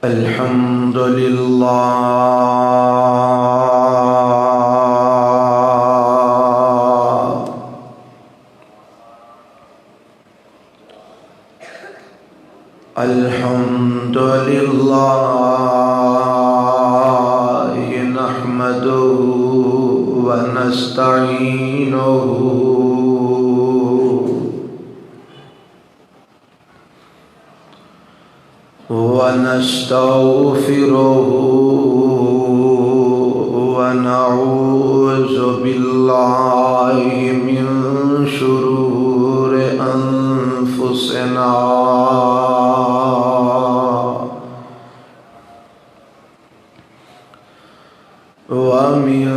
الحمد لله الحمد لله نحمده ونستعينه ونستغفره ونعوذ بالله من شرور أنفسنا ومن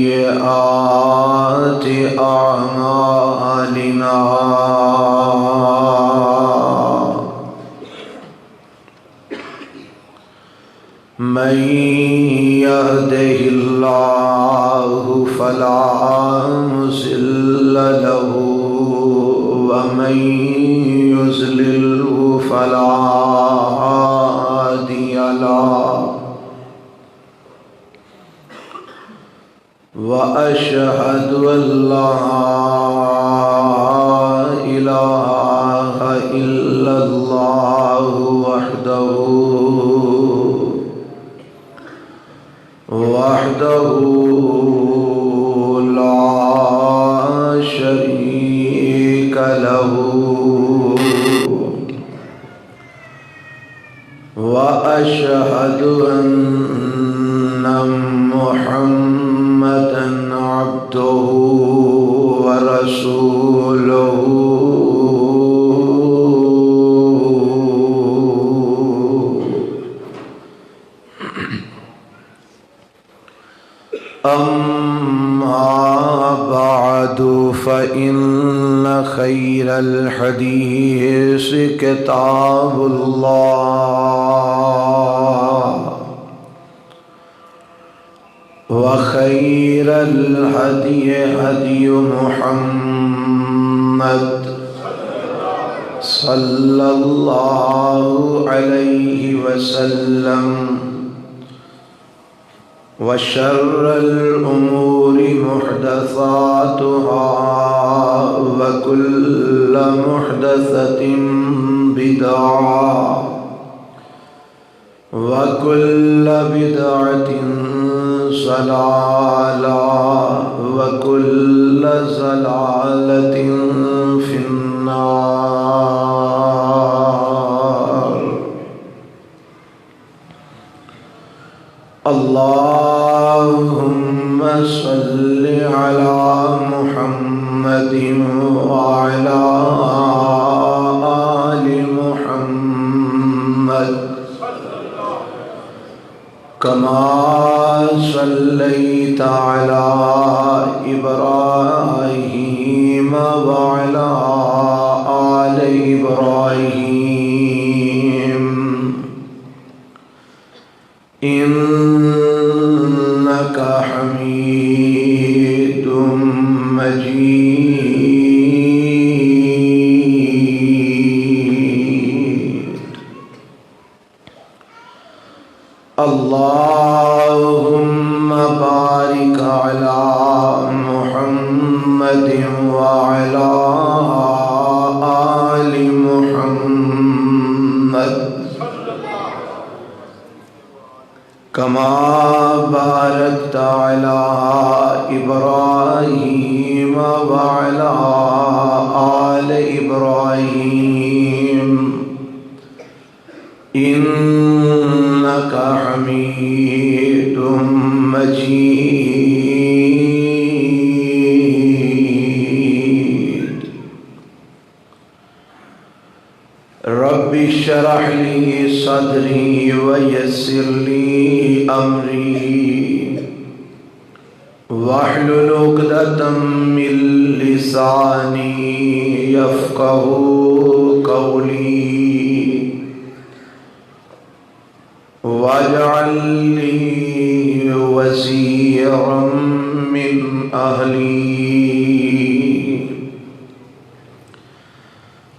سيئات أعمالنا من يهده الله فلا مضل له ومن يضلله فلا هادي له وأشهد أن لا إله إلا الله وحده لا شريك له وأشهد أن محمدا عبده ورسوله أما بعد فإن خير الحديث كتاب الله وخير الهدي هدي محمد صلى الله عليه وسلم وشر الأمور محدثاتها وكل محدثة بدعة وكل بدعة ضلالة وكل ضلالة في النار. اللهم صل على محمد وعلى آل محمد كما صليت على إبراهيم وعلى آل إبراهيم إنك حميد مجيد. اللهم بارك على محمد وعلى آل محمد كما باركت على إبراهيم وعلى آل إبراهيم إنك حميد مجيد. رب اشرح لي صدري ويسر لي أمري واحلل عقدة من لساني يفقه قولي واجعل لي وزيرا من أهلي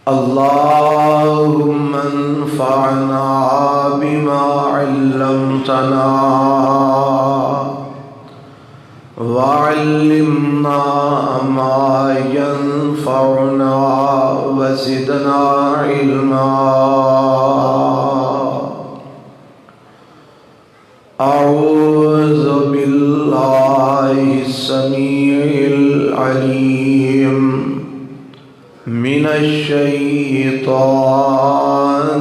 اللهم علمتنا وعلمنا ما ينفعنا وزدنا علما. أعوذ بالله السميع العليم من الشيطان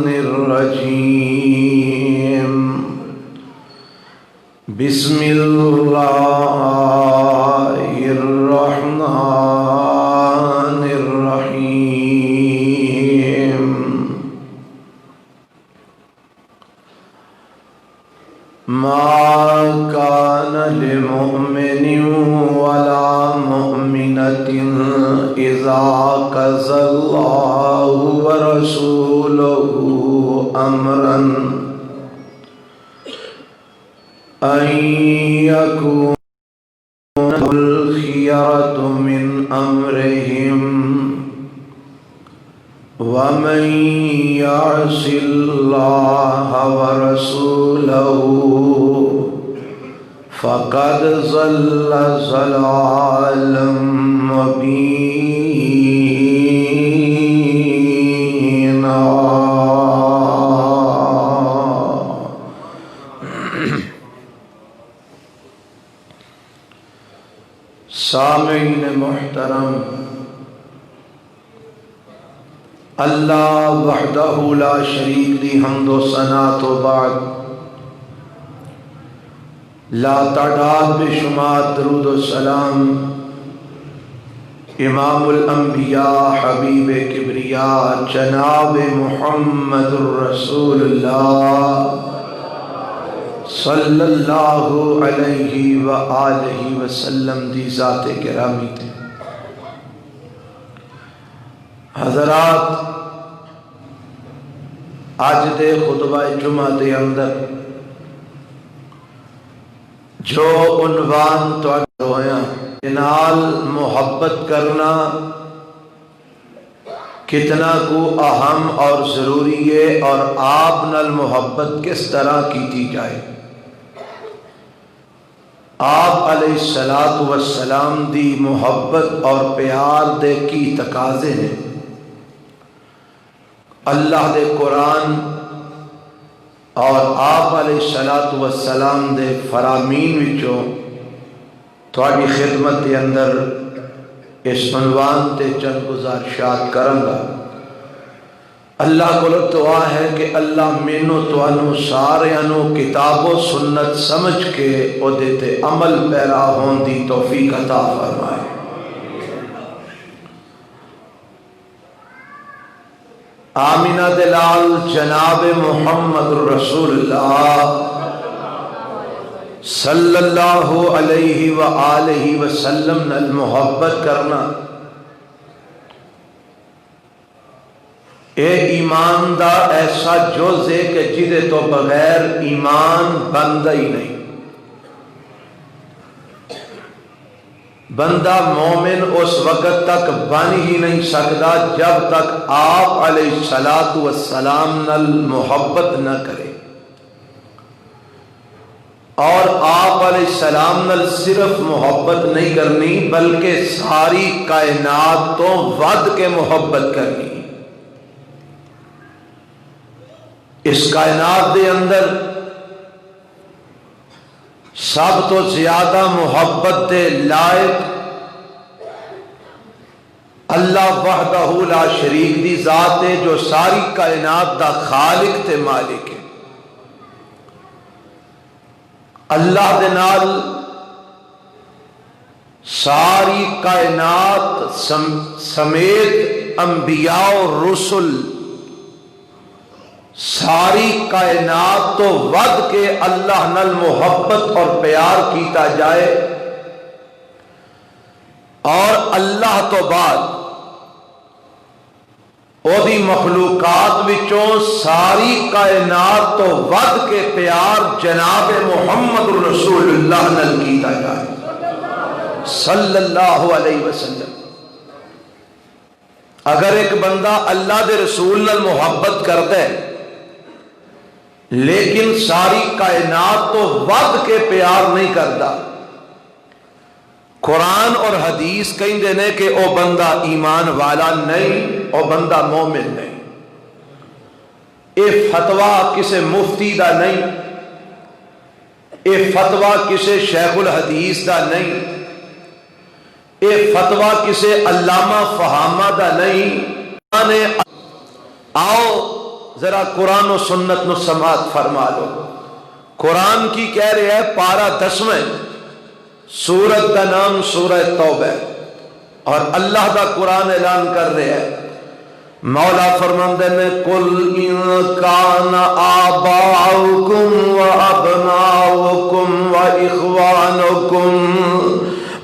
الرجيم. بسم الله الرحمن الرحيم. ما كان لمؤمن ولا مؤمنة إذا قضى الله ورسوله أمرا أن يكون الخيرة من أمرهم ومن يعص الله ورسوله فقد ضل ضلالا مبينا. سامعین محترم، اللہ وحدہ لا شریک دی حمد و ثنا تو بعد لا تعداد بے شمار درود و سلام امام الانبیاء حبیب کبریاء جناب محمد الرسول اللہ صلی اللہ علیہ وآلہ وسلم دی ذات گرامی تے. حضرات، آج دے خطبہ جمعہ دے اندر جو عنوان تو ہویا نال محبت کرنا کتنا کو اہم اور ضروری ہے اور آپ نال محبت کس طرح کیتی جائے. آپ علیہ الصلوۃ والسلام دی محبت اور پیار دے کی تقاضے نے. اللہ دے قرآن اور آپ علیہ الصلوۃ والسلام دے فرامین وچوں تھوڑی خدمت دے اندر اس عنوان تے چند گزارشات کروں گا. اللہ کو دعا ہے کہ اللہ مینوں تانوں ساریاں نوں کتاب و سنت سمجھ کے او دیتے عمل پیرا ہون دی توفیق عطا فرمائے. آمینہ دلال جناب محمد رسول اللہ صلی اللہ علیہ وآلہ وسلم نال محبت کرنا اے ایمان دا ایسا جز ہے کہ جدے تو بغیر ایمان بندہ ہی نہیں. بندہ مومن اس وقت تک بن ہی نہیں سکتا جب تک آپ علیہ الصلوۃ والسلام نال محبت نہ کرے. اور آپ علیہ السلام نال صرف محبت نہیں کرنی بلکہ ساری کائنات تو ود کے محبت کرنی. اس کائنات دے اندر سب تو زیادہ محبت دے لائق اللہ وحدہ لا شریک دی ذات ہے جو ساری کائنات دا خالق تے مالک ہے. اللہ دے نال ساری کائنات سمیت انبیاء و رسل ساری کائنات تو ود کے اللہ نال محبت اور پیار کیتا جائے اور اللہ تو بعد او دی مخلوقات وچوں ساری کائنات تو ود کے پیار جناب محمد رسول اللہ نال کیتا جائے صلی اللہ علیہ وسلم. اگر ایک بندہ اللہ دے رسول نال محبت کرتا ہے لیکن ساری کائنات تو ود کے پیار نہیں کرتا۔ قرآن اور حدیث کہندے نے کہ او بندہ ایمان والا نہیں، او بندہ مومن نہیں۔ اے فتویٰ کسے مفتی دا نہیں، اے فتویٰ کسے شیخ الحدیث دا نہیں، اے فتویٰ کسے علامہ فہامہ دا نہیں۔ آؤ ذرا قرآن و سنت نو سماعت فرما لو۔ قرآن کی کہہ رہے ہے پارہ 10 سورت دا نام سورہ توبہ، اور اللہ دا قرآن اعلان کر رہے ہیں، مولا فرماندے نے قل ان کان آباؤکم و ابناؤکم و اخوانکم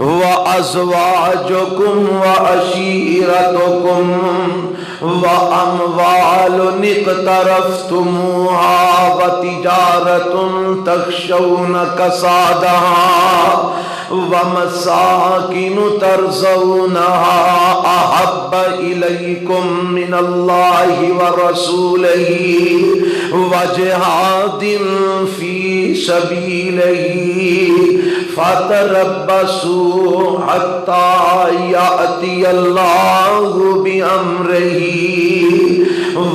و ازواجکم و عشیرتکم و اموال اقترفتموها و تجارت تخشون کسادها ومساکن ترضونها احب الیکم من اللہ ورسولہ وجہاد فی سبیلہ فتربصوا حتی یأتی اللہ بامرہ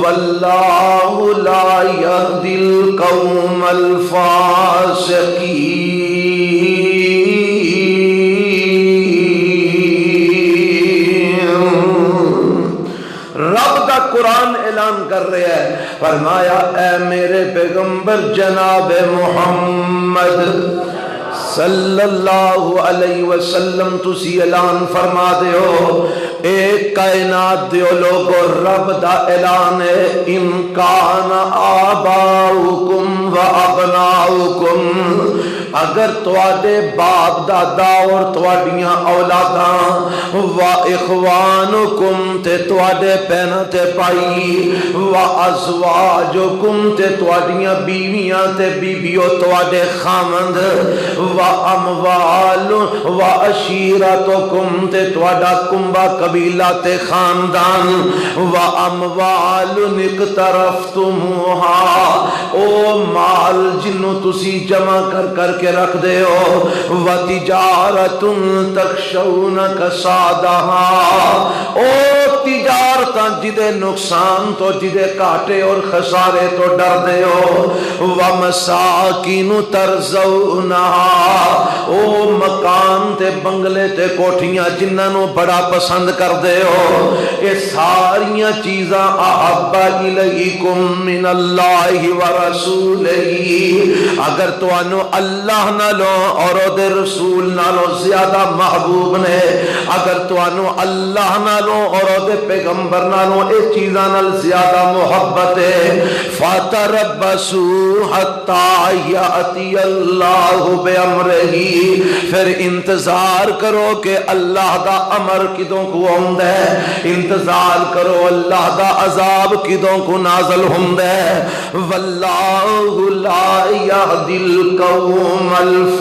واللہ لا یہدی القوم الفاسقین۔ قرآن اعلان کر رہے ہیں، فرمایا اے میرے پیغمبر جناب محمد صلی اللہ علیہ وسلم تسی اعلان فرما دے ہو، ایک کائنات دیو لوگو رب دا اعلان ہے، ان کان آباؤکم و ابناؤکم، اگر تواڈے باپ دادا اور تواڈیاں اولاداں و اخوانکم تے تواڈے بہناں تے بھائی و ازواجکم تے تواڈیاں بیویاں تے بیبیو تواڈے خامند و اموال و عشیرتکم تے تواڈا کنبہ قبیلہ تے خاندان و اموال اقترفتموها، او مال جنوں تسی جمع کر کے رکھ دے ہو، و تجارت تخشون کسادها، او تجارتاں جدے نقصان تو جدے کاٹے اور خسارے تو ڈر دے ہو، و مساکن ترضونها، او مکان تے بنگلے تے کوٹھیاں جنہاں نو بڑا پسند کر دے ہو، اے ساریاں چیزاں احب الیکم من اللہ ورسولہ، اگر توانو اللہ نالو اور دے رسول نالو زیادہ محبوب نے، اگر توانو اللہ نالو اور دے پیغمبر نالو اے چیزاں نال زیادہ محبت ہے، فتربصوا حتی یأتی اللہ بامرہ، پھر انتظار کرو کہ اللہ دا امر کدوں کو ہوندہ ہے، انتظار کرو اللہ دا عذاب کدوں کو نازل ہوندہ ہے، واللہ لا یہدی القوم الفاسقین۔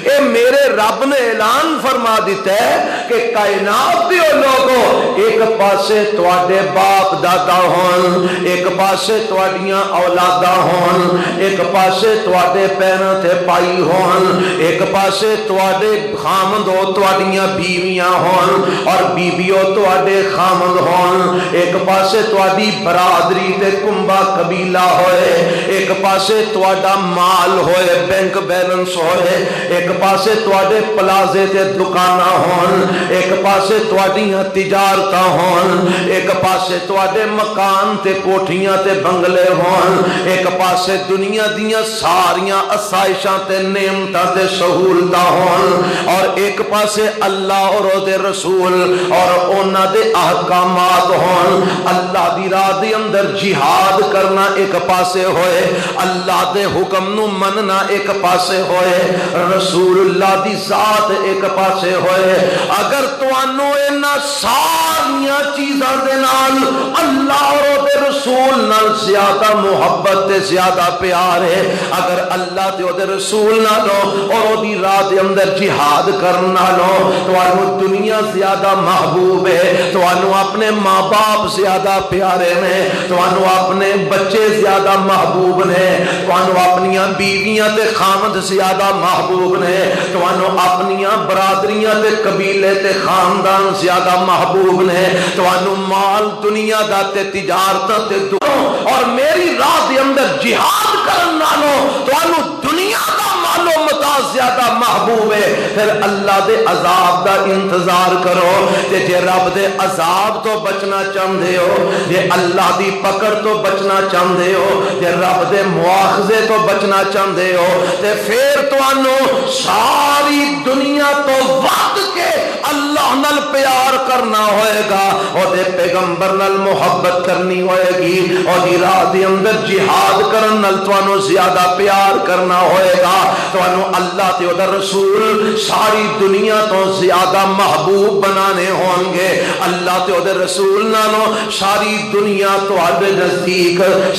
اے میرے رب نے اعلان فرما دیتا ہے کہ کائنات دیو لوگو، ایک پاسے تواڈے باپ دادا ہون، ایک پاسے تواڈیاں اولاداں ہون، ایک پاسے تواڈے بہناں تے بھائی ہون، ایک پاسے تواڈے خامند ہو تواڈیاں بیویاں ہون اور بیبیو تواڈے خامند ہون، ایک پاسے تواڈی برادری تے کنبہ قبیلہ ہوئے، ایک پاسے تواڈا مال ہوئے، بینک بیلنس ہوئے، ایک پاسے تواڈے پلازے تے دکاناں ہون، ایک پاسے تواڈیاں تجارتاں ہون، ایک پاسے تواڈے مکان تے کوٹھیاں تے بنگلے ہون، ایک پاسے دنیا دیاں ساریاں آسائشاں تے نعمتاں تے سہولتاں ہون، اور ایک پاسے اللہ اور دے رسول اور انہاں دے احکامات ہون، اللہ دی راہ دے اندر جہاد کرنا ایک پاسے ہوئے، اللہ دے حکم نو مننا ایک پاسے ہوئے، رسول اللہ دی ذات ایک پاسے ہوئے، اگر توانو اینا ساریاں چیزاں دے نال اللہ اور دے رسول نال زیادہ محبت تے زیادہ پیار ہے، اگر اللہ تے دے رسول نالو اور دی راہ دے اندر جہاد کرنا لو، توانو دنیا زیادہ محبوب ہے، توانو اپنے ماں باپ زیادہ پیارے نے، توانو اپنے بچے زیادہ محبوب نے، توانو اپنیاں بیویاں تے خامد زیادہ محبوب نے، توانو اپنیاں برادریاں تے قبیلے تے خاندان زیادہ محبوب نے، توانو مال دنیا دا تے تجارت تے اور میری راہ دے اندر جہاد کرن نالو توانو دنیا دا مال و متاع زیادہ محبوب ہے، پھر اللہ دے عذاب دا انتظار کرو، تے جے رب دے عذاب تو بچنا چاہندے ہو، جے اللہ دی پکڑ تو بچنا چاہندے ہو، جے رب دے مواخذے تو بچنا چاہندے ہو، تے پھر توانو ساری دنیا تو ود کے اللہ نال پیار کرنا ہوئے گا، اور دے پیغمبر نال محبت کرنی ہوئے گی، اور دی راہ دی اندر جہاد کرن نال توانو زیادہ پیار کرنا ہوئے گا، توانو اللہ تے دا رسول ساری دنیا تو زیادہ محبوب بنانے ہوں گے، اللہ تے دا رسول نالو ساری دنیا تو آدھے نزدیک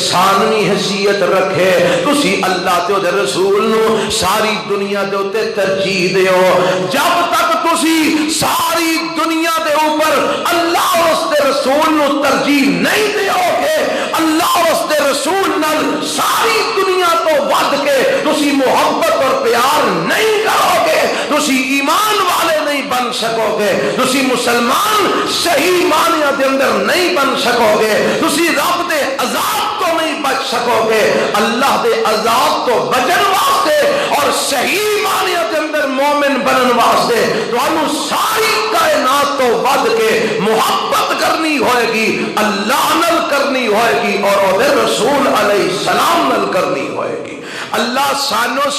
سانوی حیثیت رکھے، تسی اللہ تے دا رسول نو ساری دنیا دے اتے ترجیح دے ہو، جب تک تسی ساری دنیا دے اوپر اللہ اور اس دے رسول نو ترجیح نہیں دے ہو گے، اللہ اور اس دے رسول نال ساری دنیا تو ود کے تسی محبت اور پیار نہیں کرو گے، تسی ایمان والے نہیں بن سکو گے، تسی مسلمان صحیح معنی دے اندر نہیں بن سکو گے، تسی رب دے عذاب تو نہیں بچ سکو گے، اللہ دے عذاب تو بچن واسطے اور صحیح معنی دے اندر مومن بنن واسطے تو انہوں ساری کائنات تو ود کے محبت کرنی ہوئے گی، اللہ نل کرنی ہوئے گی اور رسول علیہ السلام نل کرنی ہوئے گی۔ اللہ سانو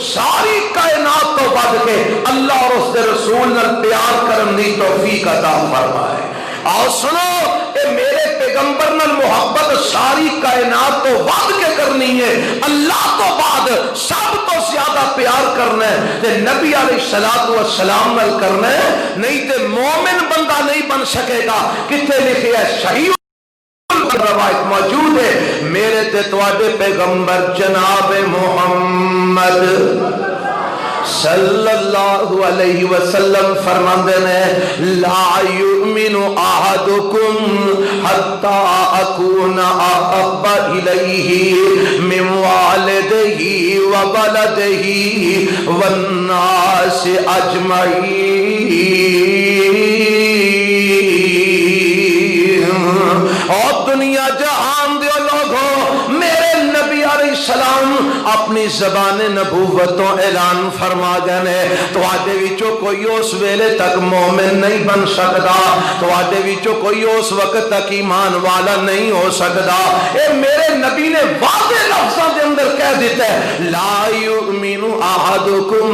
ساری کائنات تو ود کے اللہ اور اس دے رسول نل پیار کرن دی توفیق عطا فرمائے۔ آؤ سنو، اے میرے پیغمبر نل محبت ساری کائنات تو ود کے کرنی ہے، اللہ تو بعد سب تو زیادہ پیار کرنا ہے تے نبی علیہ السلام نل کرنا ہے، نہیں تے مومن بندہ نہیں بن سکے گا۔ کتے لکھے ہے؟ صحیح روایت موجود ہے، میرے تے تواڈے پیغمبر جناب محمد صلی اللہ علیہ وسلم فرماندے نے لا یؤمن احدکم حتی اکون احب الیہ من والدہ وولدہ والناس اجمعین۔ اور دنیا جہان دے لوگوں، میرے نبی علیہ السلام اپنی زبان نبوت تو اعلان فرما گئے نے تواڈے وچوں کوئی اس ویلے تک مومن نہیں بن سکدا، تواڈے وچوں کوئی اس وقت تک ایمان والا نہیں ہو سکدا۔ اے میرے نبی نے واضح لفظاں دے اندر کہہ دیتا ہے لا یؤمن احدکم،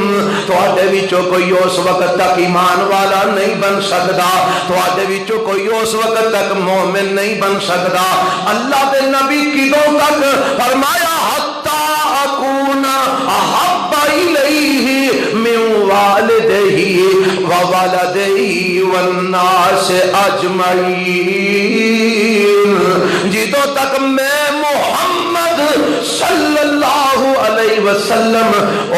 تواڈے وچوں کوئی اس وقت تک ایمان والا نہیں بن سکدا، تواڈے وچوں کوئی اس وقت تک مومن نہیں بن سکدا۔ اللہ دے نبی کدوں تک فرمایا حتی اکون احب الیہ من والدہ وولدہ والناس اجمعین، جدوں تک میں محمد صلی اللہ علیہ وسلم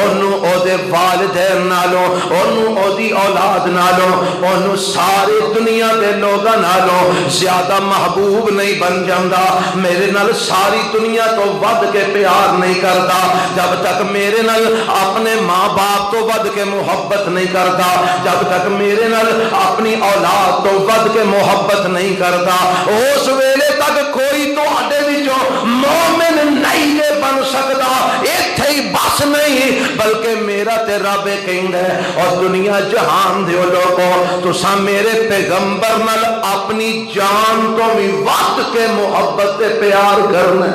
انہوں او دے والدین نالوں، انہوں او دی اولاد نالوں، انہوں سارے دنیا دے لوگاں نالوں زیادہ محبوب نہیں بن جاندا، میرے نال ساری دنیا تو ود کے پیار نہیں کردا، جب تک میرے نال اپنے ماں باپ تو ود کے محبت نہیں کردا، جب تک میرے نال اپنی اولاد تو ود کے محبت نہیں کردا، اس ویلے تک کوئی تواڈے وچوں مومن نہیں بن سکدا۔ ایتھے ہی بس نہیں بلکہ میرا تے رب کہندا ہے اور دنیا جہان دے لوگوں تساں میرے پیغمبر نال اپنی جان تو بھی ود کے محبت تے پیار کرنا ہے،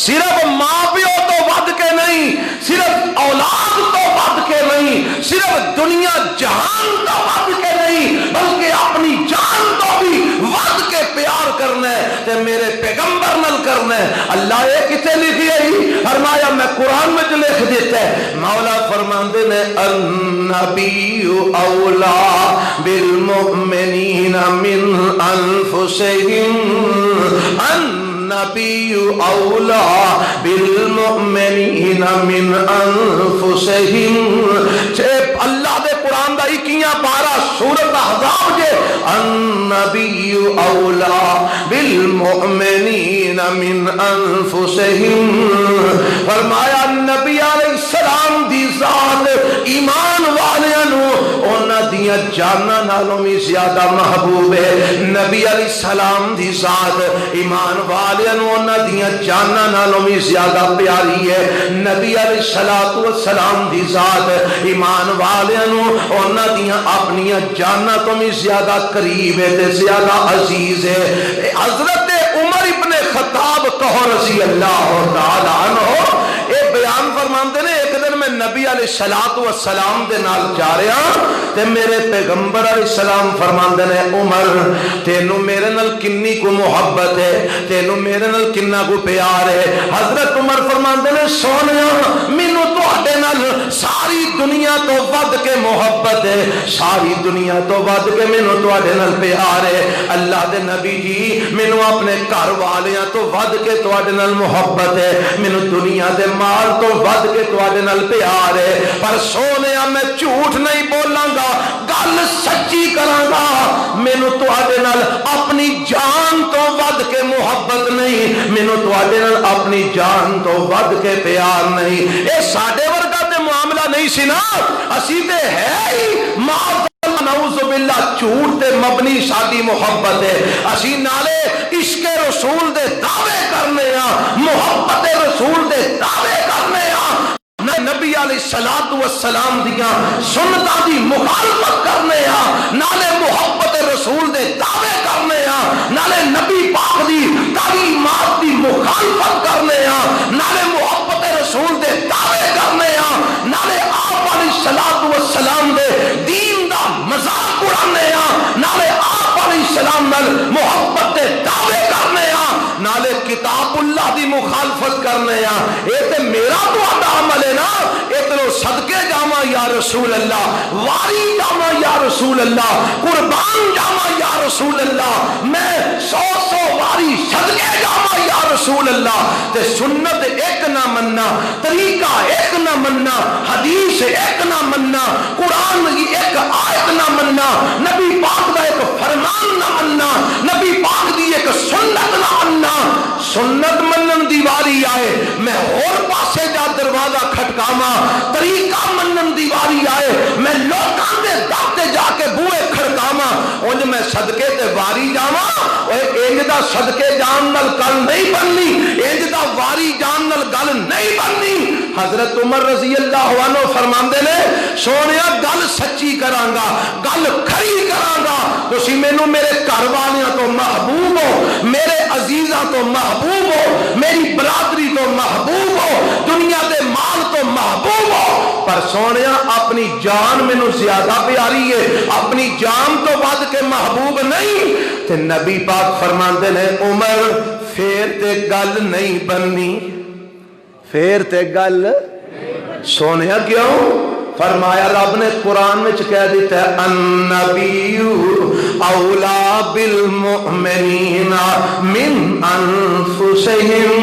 صرف ماں پیو تو ود کے نہیں، صرف اولاد تو ود کے نہیں، صرف دنیا جہان تو ود کے نہیں، بلکہ اپنی جان تو بھی ود کے پیار کرنا ہے۔ تے میرے پیغمبر نال کرنا ہے۔ اللہ یہ کتے لکھی ہے؟ فرمایا میں قرآن میں جو لکھ دیتا ہے۔ مولا فرماندے نے النبی اولا بالمؤمنین من انفسہم، النبی اولا بالمؤمنین من انفسہم۔ اللہ دے قرآن دا 21 پارہ سورۃ احزاب جے النبی اولا بالمؤمنین من انفسہم۔ فرمایا نبی علیہ السلام دی ذات ایمان والیاں انہاں دیاں جاناں نالوں بھی زیادہ محبوب ہے۔ نبی علیہ السلام دی ذات ایمان والیاں انہاں دیاں جاناں نالوں بھی زیادہ پیاری ہے۔ نبی علیہ السلام دی ذات ایمان والیاں انہاں دیاں اپنی جاناں تو بھی زیادہ قریب ہے تے زیادہ عزیز ہے۔ حضرت عمر ابن خطاب کہو رضی اللہ تعالی عنہ اے بیان فرماندے نے ایک دن میں نبی علیہ السلام دے نال جا رہا تے میرے پیغمبر علیہ السلام فرماندے نے عمر تینوں میرے نال کنی کو محبت ہے، تینوں میرے نال کنا کو پیار ہے۔ حضرت عمر فرماندے نے سونیا مینوں تواڈے نال ساری دنیا تو ود کے محبت ہے، ساری دنیا تو ود کے مینوں تواڈے نال پیار ہے۔ اللہ دے نبی جی مینوں اپنے گھر والیاں تو ود کے تواڈے نال محبت ہے، مینوں دنیا دے مال تو ود کے تواڈے نال پیار ہے، پر سونیا میں جھوٹ نہیں بولاں گا، گل سچی کراں گا، مینوں تواڈے نال اپنی جان تو ود کے محبت نہیں، مینوں تواڈے نال اپنی جان تو ود کے پیار نہیں۔ اے ساڈے ورگا تے معاملہ نہیں سی نا، اسی تے ہے ہی نعوذ باللہ جھوٹ تے مبنی ساری محبت ہے۔ اسی نالے عشق رسول دے دعوے کرنے ہاں، محبت رسول دے دعوے کرنے ہاں، نبی علیہ السلام دیاں سنتاں دی مخالفت کرنے ہاں، نالے محبت رسول دے دعوے کرنے ہاں، نالے نبی پاک دی تعلیمات دی مخالفت کرنے ہاں، نالے محبت رسول دے دعوے کرنے ہاں، نالے آپ علیہ السلام دے دین دا مذاق اڑانے ہاں، نالے آپ علیہ السلام نال محبت دے دعوے کرنے ہاں، نالے کتاب اللہ دی مخالفت کرنے ہاں۔ اے تے میرا تہاڈا عمل ہے نا، ادھروں صدقے جاواں یا رسول اللہ، واری جاواں یا رسول اللہ، قربان جاواں یا رسول اللہ، میں 100 واری صدقے جاواں یا رسول اللہ، تے سنت ایک نہ مننا، طریقہ ایک نہ مننا، حدیث ایک نہ مننا، قرآن کی ایک آیت نہ مننا، نبی پاک دا ایک فرمان نہ مننا، نبی پاک دی ایک سنت نہ مننا۔ سنت منن دی واری آئے میں اور پاسے جا دروازہ کھٹکاواں، طریقہ منن دی واری آئے میں لوکاں دے داتے جا کے بوئے کھڑکاواں، انج میں صدقے تے واری جاواں، اوے انج دا صدقے جان نال گل نہیں بننی، انج دا واری جان نال گل نہیں بننی۔ حضرت عمر رضی اللہ عنہ فرماندے نے سونیا گل سچی کراں گا، گل کھری کراں گا، تسی مینوں میرے گھر والیاں تو محبوب ہو، میرے عزیزاں تو محبوب ہو، میری برادری تو محبوب ہو، دنیا دے مال تو محبوب ہو، پر سونیا اپنی جان مینوں زیادہ پیاری ہے، اپنی جان تو ود کے محبوب نہیں۔ تے نبی پاک فرماندے نے عمر پھر تے گل نہیں بننی، پھر تے گل سونیا کیوں؟ فرمایا رب نے قرآن میں کہہ دیتا ہے النبی اولا بالمؤمنین من انفسہم،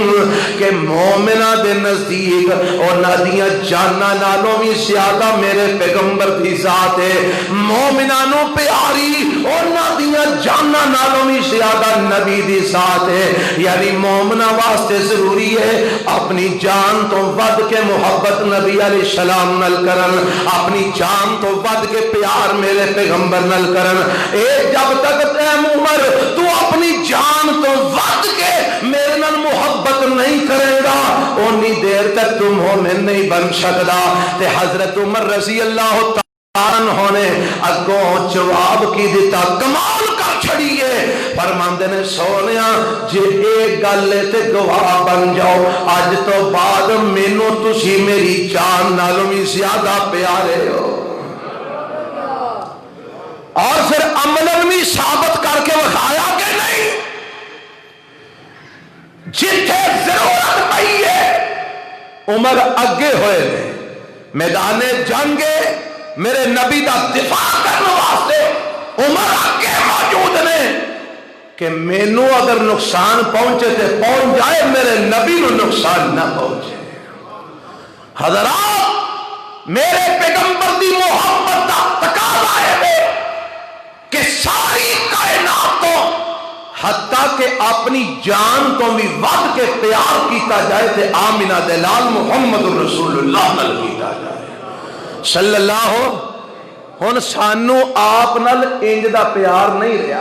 کہ مومنہ دے نزدیک اور نادیاں جانا نالوں بھی زیادہ میرے پیغمبر دی ذات ہے، مومنہ نو پیاری اور نادیاں جانا نالوں بھی زیادہ نبی دی ذات ہے۔ یعنی مومنہ واسطے ضروری ہے اپنی جان تو ود کے محبت نبی علیہ السلام نل کرن، اپنی جان تو ود کے پیار میرے پیغمبر نل کرن۔ اے جب تک تے عمر تو اپنی جان تو ود کے میرے نل محبت نہیں کرے گا اونی دیر تک تم مومن نہیں بن سکدا۔ تے حضرت عمر رضی اللہ تعالی ہونے اگوں جواب کی دیتا کمال کر چھڑیے، فرماندے نے سونیا جے ایک گل تے گواہ بن جاؤ، اج تو بعد مینوں تسی میری جان نالوں بھی زیادہ پیارے ہو، اور پھر عملاً بھی ثابت کر کے بتایا کہ نہیں۔ جتھے ضرورت پئی ہے عمر اگے ہوئے نے میدان جنگ میرے نبی دا دفاع کرنے واسطے عمر اگے موجود نے کہ مینوں اگر نقصان پہنچے تے پہنچ جائے میرے نبی نو نقصان نہ پہنچے. حضرات میرے پیغمبر دی محبت دا تقاضا ہے کہ ساری کائنات کو حتیٰ کہ اپنی جان کو بھی ود کے پیار کیتا جائے تے آمنہ دے لال محمد رسول اللہ نال کیتا جائے صلی اللہ. ہن سانو آپ نال انج دا پیار نہیں رہا,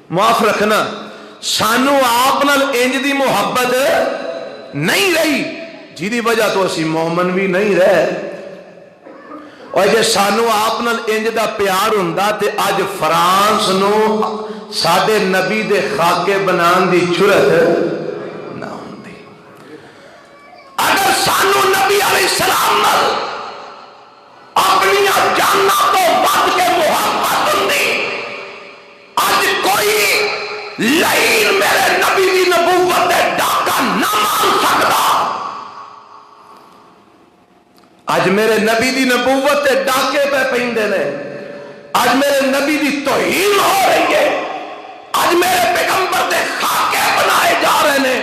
معاف رکھنا, سانو آپ نال انج دی محبت نہیں رہی جی دی وجہ تو اسی مومن بھی نہیں رہے. اور جے سانو آپ نال انج دا پیار ہوندا تے اج فرانس نو ساڈے نبی دے خاکے بنان دی جرأت نہ ہوندی. اگر سانو نبی علیہ السلام نال اپنی جاناں تو ود کے محبت ہوندی اج کوئی لعین میرے نبی دی نبوت دے ڈاکا نہ مان سکدا. اج میرے نبی دی نبوت تے ڈاکے پہ پیندے نے, اج میرے نبی دی توہین ہو رہی ہے, اج میرے پیغمبر دے خاکے بنائے جا رہے ہیں,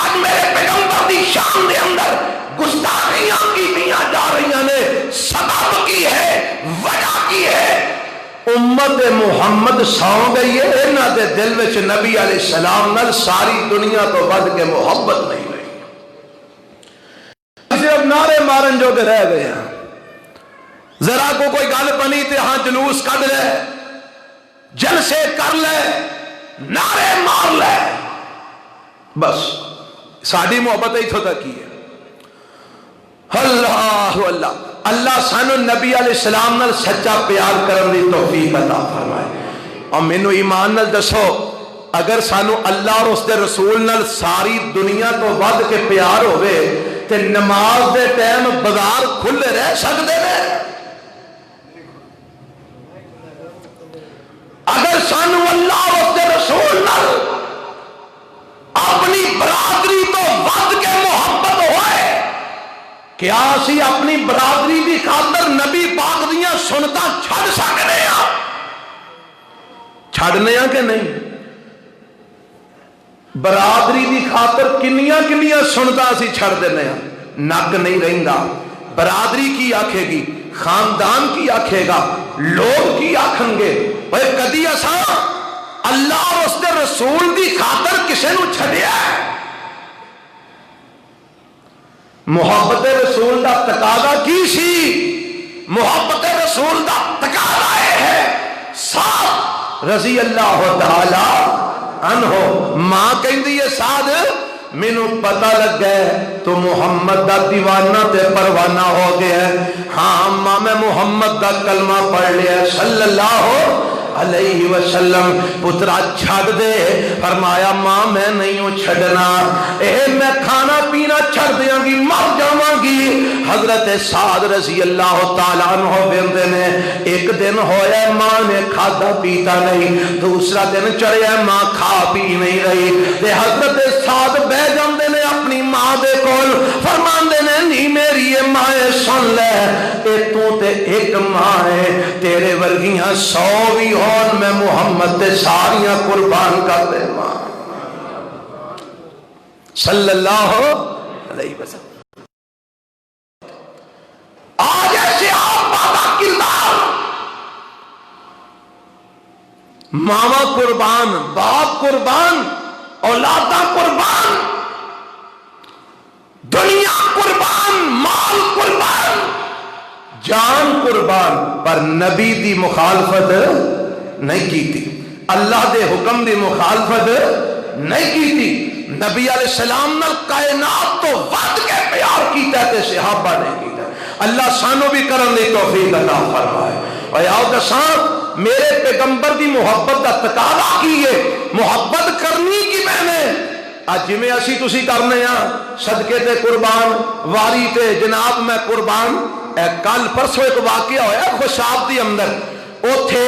اج میرے پیغمبر دی شان دے اندر گستاخیاں کیتیاں جا رہی نے. سبب کی ہے, وجہ کی ہے, امت محمد سو گئی ہے, انہاں دے دل وچ نبی علیہ السلام نال ساری دنیا تو ود کے محبت نہیں رہی. صرف نعرے مارن جو کہ رہ گئے ہیں, ذرا کو کوئی گل بنی تے ہاں جلوس کڈ لے, جلسے کر لے, نعرے مار لے, بس ساری محبت ایتھوں تک ہی ہے. اللہ اللہ اللہ سانو نبی علیہ السلام نال سچا پیار کرن دی توفیق عطا فرمائے. اور مینو ایمان نال دسو اگر سانو اللہ اور اس دے رسول نال ساری دنیا تو ود کے پیار ہوئے تے نماز دے ٹائم بازار کھلے رہ سکتے ہیں؟ اگر سانو اللہ اور اس دے رسول نال اپنی برادری تو ود کے محبت ہوئے, کیا اسی اپنی برادری دی خاطر نبی پاک دیاں سنتا چھڑ سکتے ہیں؟ چھڑنے ہیں کہ نہیں؟ برادری دی خاطر کنیاں کنیاں سنتا اسی چھڑ دینے ہیں, نک نہیں رہندا. برادری کی آکھے گی, خاندان کی آکھے گا, لوگ کی آکھیں گے. بھئی کدی اساں اللہ اور اس دے رسول دی خاطر کسے نو چھڑیا ہے؟ محبت رسول دا تقاضا کی سی؟ محبت رسول دا تقاضا ہے سعد رضی اللہ تعالی عنہ. ماں کہندی ہے سعد مینوں پتہ لگ گیا تو محمد دا دیوانہ تے پروانہ ہو گیا ہے. ہاں ماں میں محمد دا کلمہ پڑھ لیا صلی اللہ علیہ وسلم. پترا چھڑ دے. فرمایا ماں میں نہیں ہوں چھڑنا, میں کھانا پینا چھڑ دیاں گی, مر جاواں گی. حضرت سعد رضی اللہ تعالیٰ عنہ ویندے نے ایک دن ہویا ماں نے کھادا پیتا نہیں, دوسرا دن چڑھیا ماں کھا پی نہیں رہی تے حضرت سعد بہ جاندے نے اپنی ماں دے کول, فرماندے نے نہیں میری یہ ماں سن لے, اے تو تے ایک ماں ہے, تیرے ورگیاں 100 بھی ہون میں محمد تے ساریاں قربان کر دے ماں صلی اللہ علیہ وسلم. آج ایسے آپ بابا کردار, ماما قربان, باپ قربان, اولادہ قربان, دنیا قربان, مال قربان, جان قربان, پر نبی دی مخالفت نہیں کی تھی, اللہ دے حکم دی مخالفت نہیں کی تھی. نبی علیہ السلام نال کائنات تو ود کے پیار کیتا تے صحابہ نے کیتا. اللہ سانو بھی کرن دی توفیق عطا فرمائے. اور آؤ دساں میرے پیغمبر دی محبت دا تقاضا کی ہے, محبت کرنی کی میں نے اج جویں اسی تسی کرنے ہاں صدقے تے قربان, واری تے جناب میں قربان. کل پرسوں ایک واقعہ ہویا خوشاب دی اندر, اوتھے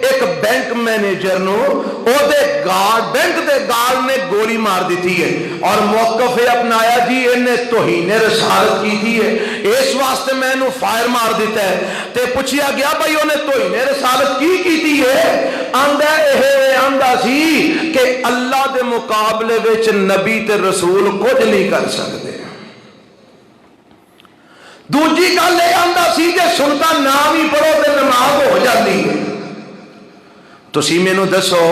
ایک بینک مینیجر نو او دے گارڈ بینک دے گارڈ نے گولی مار دیتی ہے اور موقف اپنایا جی انہیں توہین رسالت کی تھی ہے اس واسطے میں انہوں فائر مار دیتا ہے تے پوچھیا گیا بھائی انہیں توہین رسالت کی تھی ہے آندہ سی کہ اللہ دے مقابلے وچ نبی تے رسول کچھ نہیں کر سکتے دوجی گل یہ آتا سی کہ سنتا نام ہی پڑھو تو نماز ہو جاتی ہے تسی مینوں دسو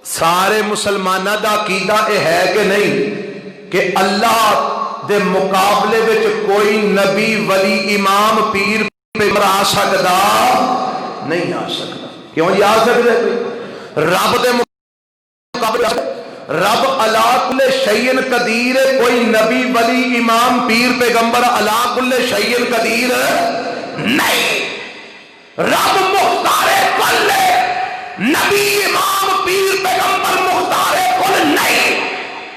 سارے مسلمانوں دا عقیدہ یہ ہے کہ نہیں کہ اللہ دے مقابلے وچ کوئی نبی ولی امام پیر پیغمبر آ سکدا نہیں آ سکدا کیوں جی آ سکدے رب دے مقابلے رب علا کل شیء قدیر کوئی نبی ولی امام پیر پیغمبر علا کل شیء قدیر نہیں رب مختار کل نبی امام پیر پیغمبر مختار کل نہیں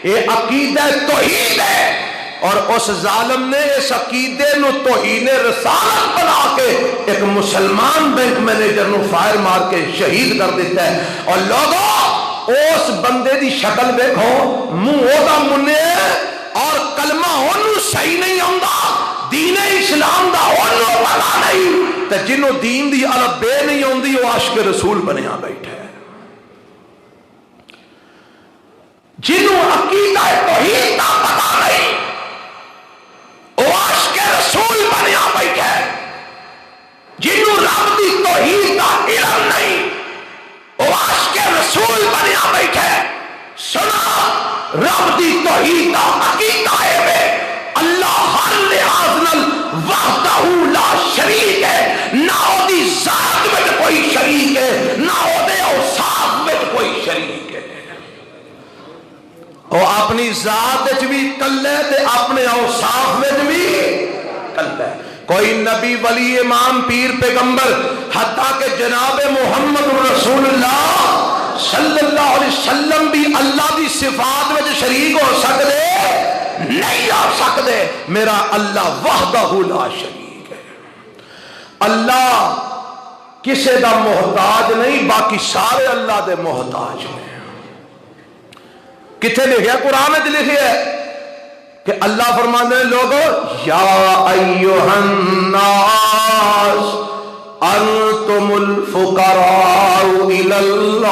یہ عقیدہ توحید ہے اور اس ظالم نے اس عقیدے نو توہین رسالت بنا کے ایک مسلمان بینک مینیجر نو فائر مار کے شہید کر دیتا ہے اور لوگوں اس بندے دی شکل دیکھو منہ دا منہ اور کلمہ انہوں صحیح نہیں ہوندا دین اسلام دا انہوں پتا نہیں تے جنہوں دین دی عرب بے نہیں ہوندی وہ عاشق رسول بنیا بیٹھے جنہوں عقیدہ توحید دا پتا نہیں وہ عاشق رسول بنیا بیٹھے جنہوں رب دی توحید دا علم نہیں وہ عاشق رسول بنیا بیٹھے سنا رب دی توحید دا عقیدہ ہے اللہ ہر لحاظ نال وحدہ لا شریک ہے نہ او دی ذات وچ کوئی شریک ہے نہ او دے اوصاف وچ کوئی شریک ہے او اپنی ذات وچ بھی کلے تے اپنے اوصاف وچ بھی کلے کوئی نبی ولی امام پیر پیغمبر حتیٰ کہ جناب محمد رسول اللہ صلی اللہ علیہ وسلم بھی اللہ دی صفات میں شریک ہو سکتے نہیں ہو سکتے میرا اللہ وحدہ لا شریک ہے اللہ کسے دا محتاج نہیں باقی سارے اللہ دے محتاج ہیں کتنے لکھے قرآن میں لکھے ہے کہ اللہ فرماتے ہیں لوگوں یا ایوہ الناس انتم الفقراء الی اللہ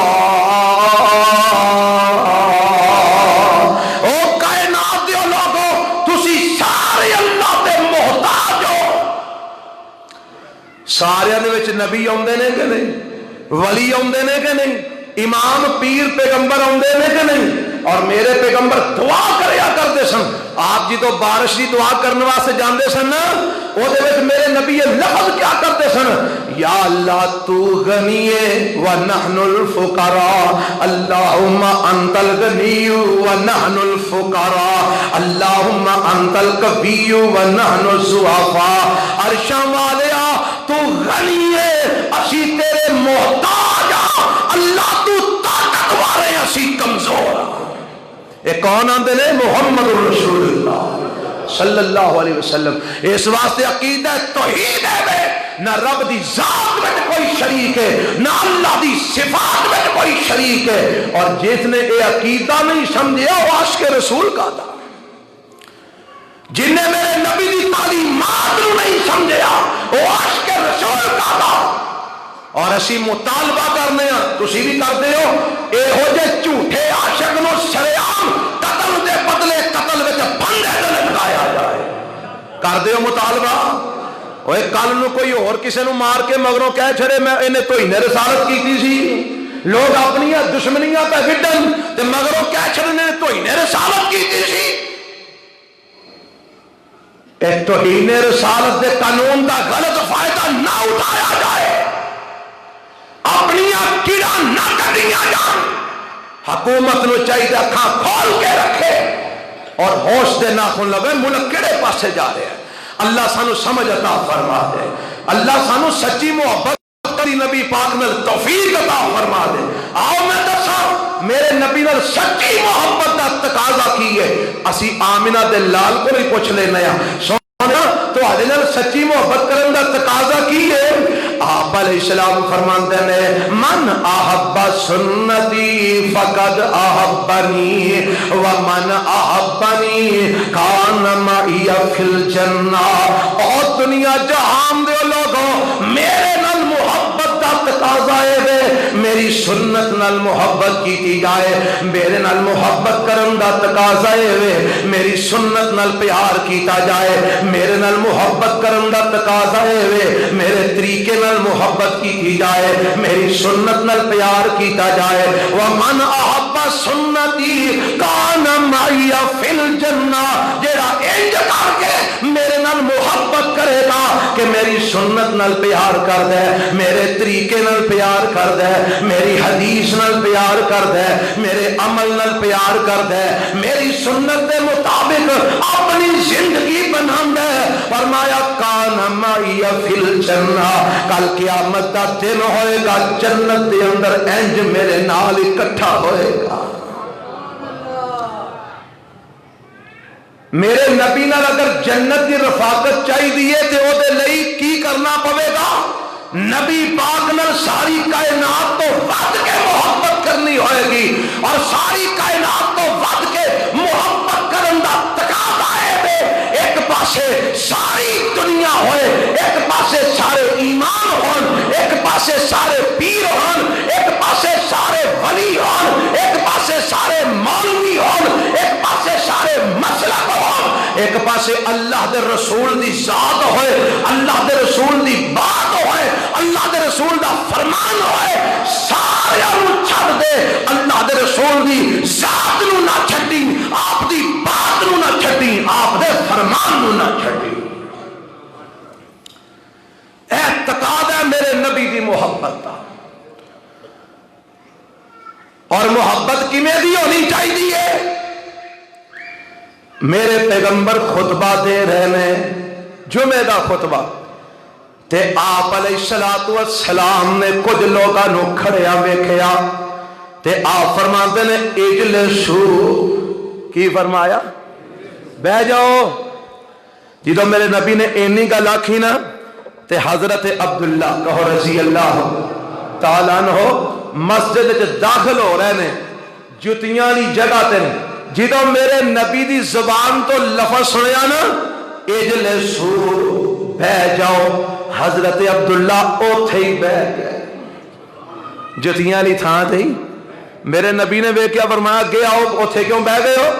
او کائنات دیو لوگوں تسی سارے اللہ دے محتاج ہو سارے نے وچ نبی آندے نے کہ نہیں ولی آندے نے کہ نہیں امام پیر پیغمبر آندے نے کہ نہیں اور میرے پیغمبر دعا کریا کرتے سن آپ جی تو بارش کی دعا کرنے واسطے جاندے سن نا وہ دے وچ میرے نبی یہ لفظ کیا کرتے سن یا اللہ تو غنی ونحن الفقراء اللہم انت الغنی ونحن الفقراء اللہم انت القوی ونحن الضعفاء عرشاں والیا تو غنی ہے اسی تیرے محتاج اللہ تو طاقتور ہے اسی کمزور یہ کون آندے نے محمد رسول اللہ صلی اللہ علیہ وسلم اس واسطے عقیدہ توحید ہے نہ رب دی ذات میں کوئی شریک ہے نہ اللہ دی صفات میں کوئی شریک ہے اور جس نے یہ عقیدہ نہیں سمجھیا وہ عاشق رسول کا تھا جن نے میرے نبی دی تعلیمات کو نہیں سمجھیا وہ عاشق رسول کا تھا اور اسی مطالبہ کرنے ہیں تسی بھی کرتے ہو اے ہو جے جھوٹے عاشق نو شریعام قتل دے بدلے قتل وچ بندے تے لٹکایا جائے کردے ہو مطالبہ اوے کل نو کوئی اور کسے نو مار کے مگروں کہہ چھڑے میں انہیں توہین رسالت کیتی سی لوگ اپنی دشمنیاں پہ وڈن تے مگروں کہہ چھڑے نے توہین رسالت کیتی سی اے توہین رسالت دے قانون دا غلط فائدہ نہ اٹھایا جائے اپنی کیڑا نہ کٹیاں جان حکومت نو چاہیے اکھاں کھول کے رکھے اور ہوش دے ناخن لگے ملک کیڑے پاسے جا رہے ہیں اللہ سانو سمجھ عطا فرما دے اللہ سانو سچی محبت کری نبی پاک نال توفیق عطا فرما دے آؤ میں دسا میرے نبی نال سچی محبت دا تقاضا کی ہے اسی آمنہ دے لال کو بھی پوچھ لینا ہے سونا تو آدھے نال سچی محبت کرن دا تقاضا کی ہے آپ علیہ السلام فرماتے ہیں من احب سنتی فقد احبنی ومن احبنی کان معی فی الجنہ۔ اور دنیا جہان دے لوگوں میرے نال محبت دا تقاضا ہے میری سنت نال محبت کی جائے، میرے نال محبت کرن دا تقاضا ہے میری سنت نال پیار کیتا جائے، میرے نال محبت کرن دا تقاضا ہے میرے طریقے نال محبت کی جائے، میری سنت نال پیار کیتا جائے۔ ومن احب سنتی کان معی فی الجنہ، جڑا انج کر کے میرے نال محبت کرے گا کہ میری سنت نال پیار کر دے، میرے طریقے نال پیار کر دے، میری حدیث نال پیار کر دے، میرے عمل نال پیار کر دے، میری سنت دے مطابق اپنی زندگی بنا دے، فرمایا کان معی فی الجنہ، کل قیامت دا دن ہوئے گا جنت دے اندر انج میرے نال اکٹھا ہوئے گا۔ میرے نبی نال اگر جنت کی رفاقت چاہیے تے او دے لئی کی کرنا پوے گا؟ نبی پاک نال ساری کائنات تو ود کے محبت کرنی ہوئے گی، اور ساری کائنات تو ود کے محبت کرن دا تقاضا ہے ایک پاسے ساری دنیا ہوئے، ایک پاسے سارے ایمان ہون، ایک پاسے سارے پیر ہون، ایک پاسے سارے ولی ہون، ایک پاسے سارے مولوی ہون، ایک پاسے سارے مسلک ہون، ایک پاسے اللہ دے رسول دی ذات ہوئے، اللہ دے رسول دی بات ہوئے، اللہ دے رسول دا فرمان ہوئے، سارے انہوں چھڑ دے، اللہ دے رسول دی ذات نو نہ چھڑی، آپ دی بات نو نہ چھڑی، آپ دے فرمان نو نہ چھڑی۔ اے تقاضا میرے نبی دی محبت دا، اور محبت کیویں دی ہونی چاہیے؟ میرے پیغمبر خطبہ دے رہے نے جمعہ دا خطبہ، تے آپ علیہ السلام نے کچھ لوگاں نو کھڑیا ویکھیا، تے آپ فرماتے نے اجلسو، کی فرمایا؟ بہ جاؤ۔ جدو میرے نبی نے اینی گل آکھی نا تے حضرت عبداللہ کہو رضی اللہ تعالیٰ عنہ مسجد وچ داخل ہو رہے نے، جتیاں دی جگہ تے جدو میرے نبی دی زبان تو لفظ سنیا نا اجلسو بہ جاؤ، حضرت عبداللہ اوتھے ہی بہ گئے، جتیاں لی تھاں تھی۔ میرے نبی نے ویکھیا فرمایا اگے آؤ، اوتھے کیوں بہ گئے ہو؟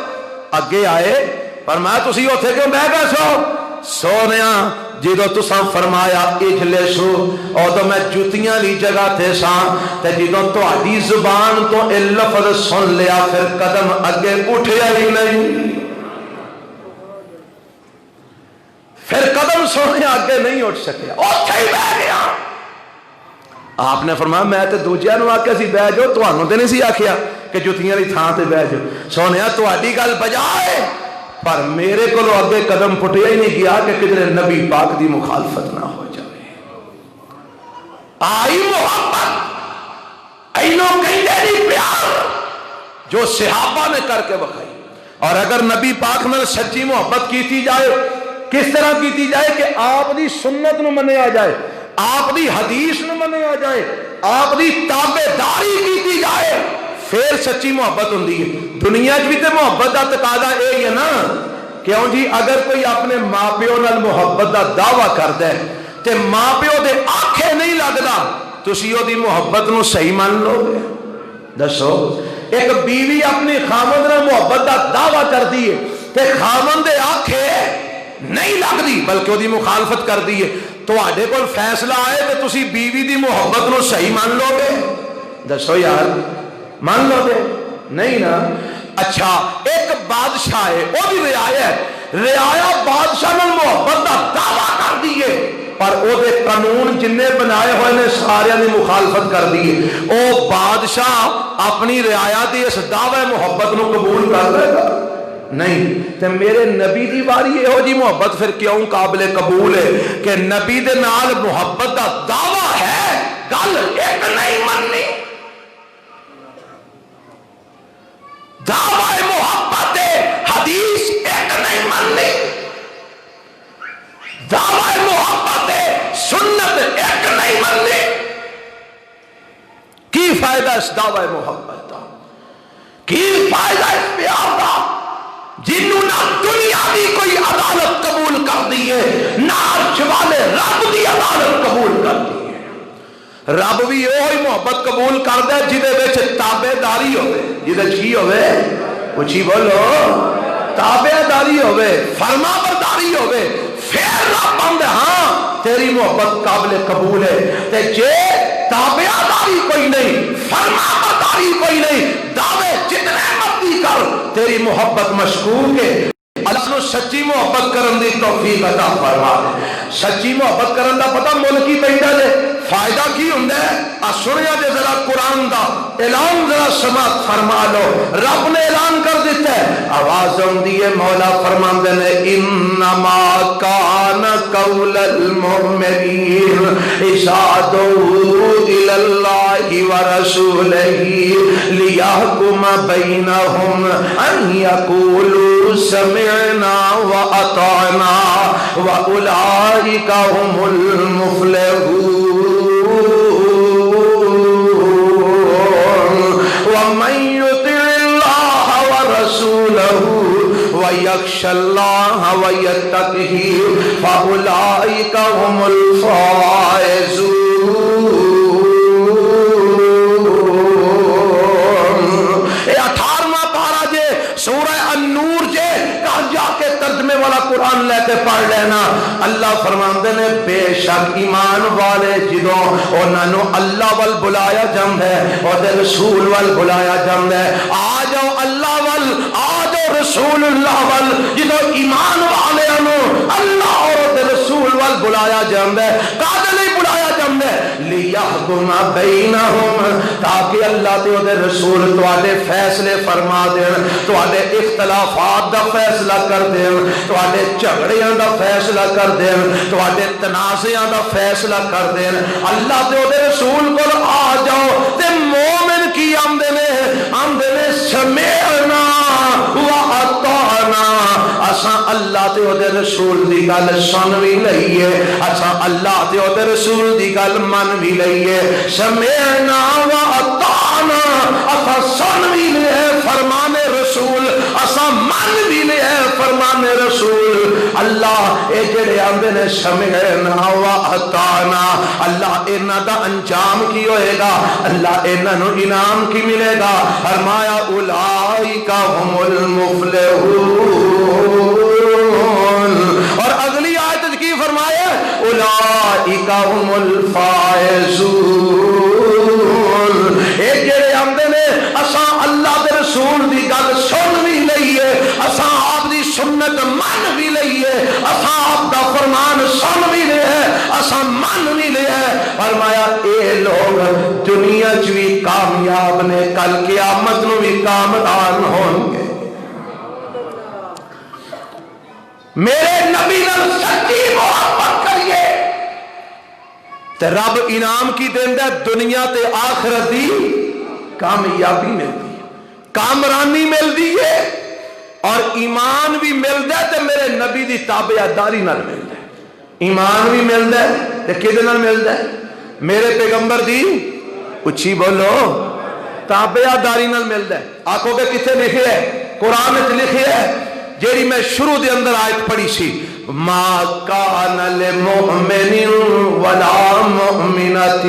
اگے آئے، فرمایا تسی اوتھے کیوں بہ گئے سو؟ سونیا جدو تساں فرمایا اجلسو او تو میں جتیاں لی جگہ تے ساں، تے جدو تہاڈی زبان تو اے لفظ سن لیا پھر قدم اگے اٹھیا ہی نہیں، پھر قدم سونے آگے نہیں اٹھ سکیا، اوتھے ہی بہ گیا۔ آپ نے فرمایا میں تے دوجیاں نو آکھیا سی بہ جاؤ، تہانوں تے نہیں سی آکھیا کہ جتیاں دی تھاں تے بہ جاؤ۔ سونیا تہاڈی گل بجائے پر میرے کو اگے قدم پھٹیا ہی نہیں گیا کہ کدھر نبی پاک دی مخالفت نہ ہو جائے۔ آئی محبت اینو کہندے نہیں پیار جو صحابہ نے کر کے بکھائی، اور اگر نبی پاک میں سچی محبت کیتی جائے کس طرح کیتی جائے کہ آپ دی سنت نو منیا جائے، آپ دی حدیث نو منیا جائے، آپ دی تابعداری کیتی جائے، پھر سچی محبت ہوندی ہے۔ دنیا بھی تے محبت دا تقاضا اے ہے نا، کیوں جی اگر کوئی اپنے ماں پیو نال محبت دا دعویٰ کردا ہے تے ماں پیو دے آنکھیں نہیں لگدا، تسی او دی محبت نو صحیح مان لو گے؟ دسو، ایک بیوی اپنی خامند نال محبت دا دعویٰ کردی ہے تے خامند دے آنکھیں نہیں لگدی بلکہ وہ دی مخالفت کر دی ہے، تو آڈے کول فیصلہ آئے تو تسی بیوی دی محبت نو صحیح مان لو گے؟ دسو یار، مان لو گے؟ نہیں نا۔ اچھا ایک بادشاہ ہے، وہ بھی رعایا بادشاہ نال محبت دا دعویٰ کر دیے پر او دے قانون جننے بنائے ہوئے نے سارے دی مخالفت کر دیے، او بادشاہ اپنی رعایا دی اس دعوی محبت نو قبول کر دے گا؟ نہیں۔ تے میرے نبی دی باری ہو جی محبت پھر کیوں قابل قبول ہے کہ نبی دے نال محبت دا دعویٰ ہے، گل ایک نہیں مننی، دعوی محبت حدیث ایک نہیں مننی، دعوی محبت سنت ایک نہیں مننی۔ فائدہ اس دعوی محبت دا؟ کی فائدہ اس پیار دا جنہوں نہ دنیا دی کوئی عدالت قبول کر دیئے نہ عرش والے رب دی عدالت قبول کر دیئے؟ رب بھی وہی محبت قبول کر دے جدے وچ تابع داری ہوئے، جدے کی ہوئے اچھی بولو تابع داری ہوئے، فرما برداری ہوئے، پھر رب بندے ہاں تیری محبت قابل قبول ہے۔ تے جے تابع داری کوئی نہیں، فرما برداری کوئی نہیں، دعوے جتنے مرضی کر، تیری محبت مشکوک ہے۔ اللہ نو سچی محبت کرن دی توفیق عطا فرما دے۔ سچی محبت کرن دا پتہ مول کی پیندا جے، فائدہ کی ہوندا ہے؟ سنیا جے ذرا قرآن دا اعلان ذرا سماعت فرما لو۔ رب نے اعلان کر دیتا ہے، آواز ہوندی ہے، مولا فرماندے نے انما کان قول المؤمنین اذا دعوا الی اللہ ورسولہ لیحکم بینہم ان یقولوا سمعنا واطعنا واولئک هم المفلحون وَيَخْشَى اللَّهَ وَيَتَّقِهِ فَأُولَئِكَ هُمُ الْفَائِزُونَ۔ اے 18واں پارہ جے سورہ النور جے کہاں جا کے ترجمے والا قرآن لے کے پڑھ لینا۔ اللہ فرماندے نے بے شک ایمان والے جدوں انہاں نو اللہ وال بلایا جاندا ہے اور دے رسول وال بلایا جاندا ہے، آ جاؤ اللہ وال، آ جاؤ رسول اللہ وال، جدوں ایمان والے نو اللہ اور دے رسول وال بلایا جاندا ہے، کادے لئی بلایا جاندا ہے؟ لیحکم بینہم، تاکہ اللہ تے دے رسول تواڈے فیصلے فرما دین، تواڈے اختلافات دا فیصلہ کر دین، تواڈے جھگڑیاں دا فیصلہ کر دین، تواڈے تنازعاں دا فیصلہ کر دین۔ اللہ تے دے رسول کول آ جاؤ تے مومن کی آمدے نے سمعنا واطعنا، اساں اللہ تے دے رسول دی گل سن وی لئیے، اساں اللہ تے دے رسول دی گل من وی لئیے، سمعنا واطعنا، اساں سن وی لے فرمان رسول، اساں من وی لے فرمان رسول۔ اللہ اے جڑے آندے نے سمعنا واطعنا، اللہ انہاں دا انجام کی ہوئے گا؟ اللہ انہاں نو انعام کی ملے گا؟ فرمایا اولئک هم المفلحون۔ اور اگلی آیت کی فرمایا اولئک هم الفائزون۔ اے جڑے آندے نے اساں اللہ دے رسول دی گل سن وی لئیے، اساں آپ دی سنت من بھی لئیے، اساں آپ دا فرمان سن بھی لے ہے، اساں من بھی لے ہے۔ فرمایا اے لوگ دنیا چ بھی کامیاب نے، کل قیامت نو بھی کامران ہوں گے۔ میرے نبی نال سچی محبت کریے تے رب انعام کی دیندا دنیا تے آخرت دی کامیابی ملتی ہے، کامرانی ملتی ہے، اور ایمان بھی ملتا ہے تے میرے نبی دی تابعداری نال ملتا ہے۔ ایمان بھی ملتا ہے تے کدے نال ملتا ہے؟ میرے پیغمبر دی اچھی بولو تابعداری نال ملتا ہے۔ آکھو کہ کتنے لکھے ہے؟ قرآن وچ لکھے ہے، جیڑی میں شروع دے اندر آیت پڑھی سی، ما کان للمؤمن ولا مؤمنۃ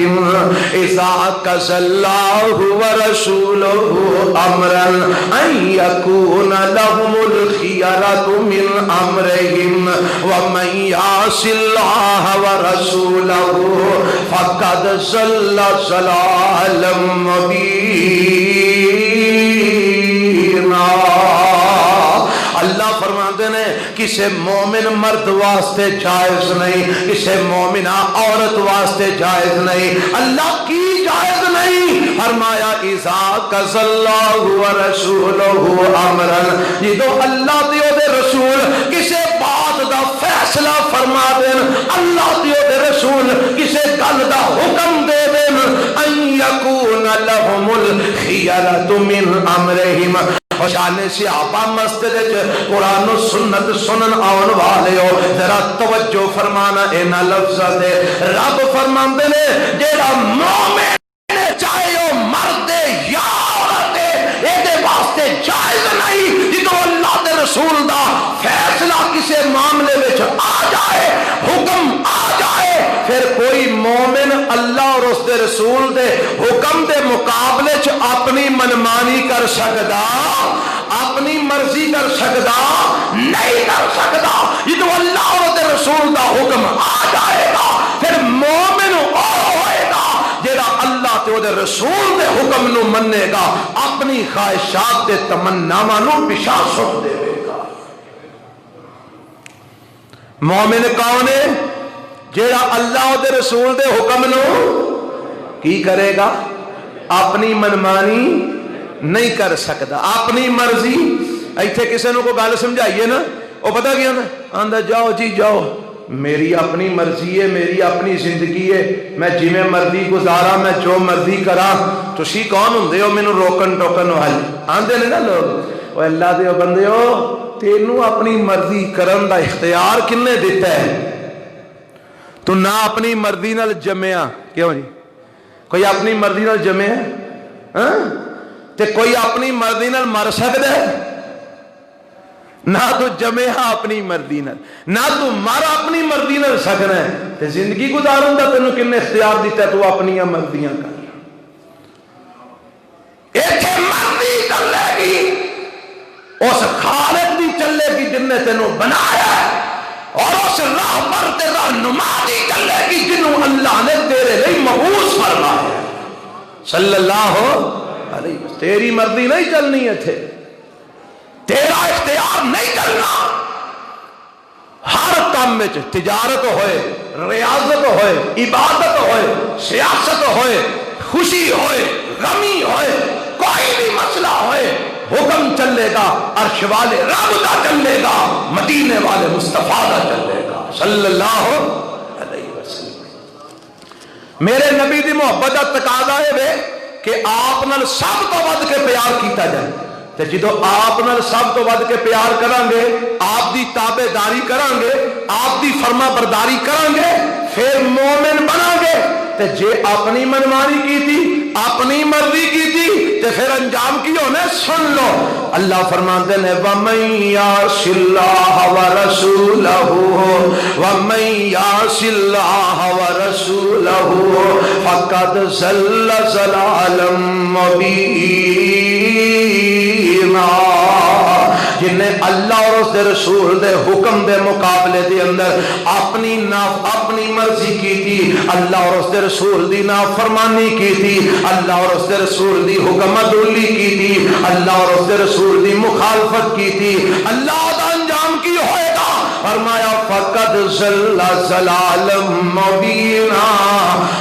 اذا قضى اللہ ورسولہ امرا ان یکون لهم الخیرۃ من امرہم ومن یعص اللہ ورسولہ فقد ضل ضلالا مبینا۔ اللہ فرماتے ہیں کسے مومن مرد واسطے جائز نہیں، کسے مومنہ عورت واسطے جائز نہیں، اللہ کی جائز نہیں۔ فرمایا اذا قضى اللہ ورسولہ امرا، جدو اللہ تے دے رسول کسے بات دا فیصلہ فرما دین، اللہ تے رسول کسے گل دا حکم دے دین، ان یکون لهم الخیرۃ من امرہم۔ اور شان صحابہ مسجد قرآن و سنت سنن آن والے ہو، ذرا توجہ فرمانا اینا لفظ دے۔ رب فرماندے نے جیڑا مومن چاہے وہ مرد رسول دا فیصلہ کسے معاملے وچ آ جائے، حکم آ جائے، پھر کوئی مومن اللہ اور اس دے رسول دے حکم دے مقابلے چ اپنی منمانی کر سکدا، اپنی مرضی کر سکدا نہیں کر سکدا۔ جدو اللہ اور دے رسول دا حکم آ جائے گا پھر مومن او ہوئے گا جیڑا اللہ تے او دے رسول دے حکم نو منے گا، اپنی خواہشات تے تمناواں نو پیچھے سٹ دے گا۔ مومن کون ہے؟ جیڑا اللہ اور دے رسول دے حکم نو کی کرے گا؟ اپنی منمانی نہیں کر سکتا، اپنی مرضی۔ ایتھے کسے نو کو گل سمجھائیے نا، وہ پتہ کیا آندا جاؤ جی جاؤ، میری اپنی مرضی ہے، میری اپنی زندگی ہے، میں جویں مرضی گزارا، میں جو مرضی کرا، تسی کون ہوندے ہو مینوں روکن ٹوکن والے؟ آندے نے نا لوگ، او اللہ دے بندے ہو، تینوں اپنی مرضی کرن دا اختیار کنے دیتا ہے؟ تو نہ اپنی مرضی نال جمیا، کیوں جی؟ کوئی اپنی مرضی نال جمیا ہاں تے کوئی اپنی مرضی نال مر سکدا ہے؟ نہ تو جمیا اپنی مرضی نال، نہ تو مر اپنی مرضی نال سکنا ہے، تے زندگی گزارن دا تینوں کنے اختیار دیتا ہے؟ تو اپنی مرضیاں کر، ایتھے مرضی چلے گی اس خالق دی چلے گی جن نے تینوں بنایا ہے، اور اس راہبر تے رہنما دی چلے گی جنوں اللہ نے تیرے لیے مبعوث فرمایا ہے صلی اللہ علیہ وسلم۔ تیری مرضی نہیں چلنی ہے تھے، تیرا اختیار نہیں چلنا۔ ہر کام میں تجارت ہوئے، ریاضت ہوئے، عبادت ہوئے، سیاست ہوئے، خوشی ہوئے، غمی ہوئے، کوئی بھی مسئلہ ہوئے، حکم چلے گا عرش والے رب کا چلے گا، مدینے والے مصطفیٰ کا چلے گا صلی اللہ علیہ وسلم۔ میرے نبی دی محبت کا تقاضا ہے کہ آپ نال سب تو ود کے پیار کیتا جائے، تے جدو آپ نال سب تو ود کے پیار کریں گے، آپ دی تابع داری کریں گے، آپ دی فرما برداری کریں گے، پھر مومن بناں گے۔ تے جے اپنی منمانی کی تھی، اپنی مرضی کی تھی، تے پھر انجام کی ہونے سن لو۔ اللہ فرماتے ہیں وَمَن يَعْصِ اللَّهَ وَرَسُولَهُ وَمَن يَعْصِ اللَّهَ وَرَسُولَهُ فَقَدْ ضَلَّ ضَلَالًا مُبِينًا۔ جن نے اللہ اور اس دے رسول دے حکم دے مقابلے دے اندر اپنی مرضی کی تھی، اللہ اور اس دے رسول دی نافرمانی کی تھی، اللہ اور اس دے رسول دی حکم عدولی کی تھی، اللہ اور اس دے رسول دی مخالفت کی تھی، اللہ دا انجام کی ہوئے گا؟ فرمایا فقد ضل ضلالا مبینا۔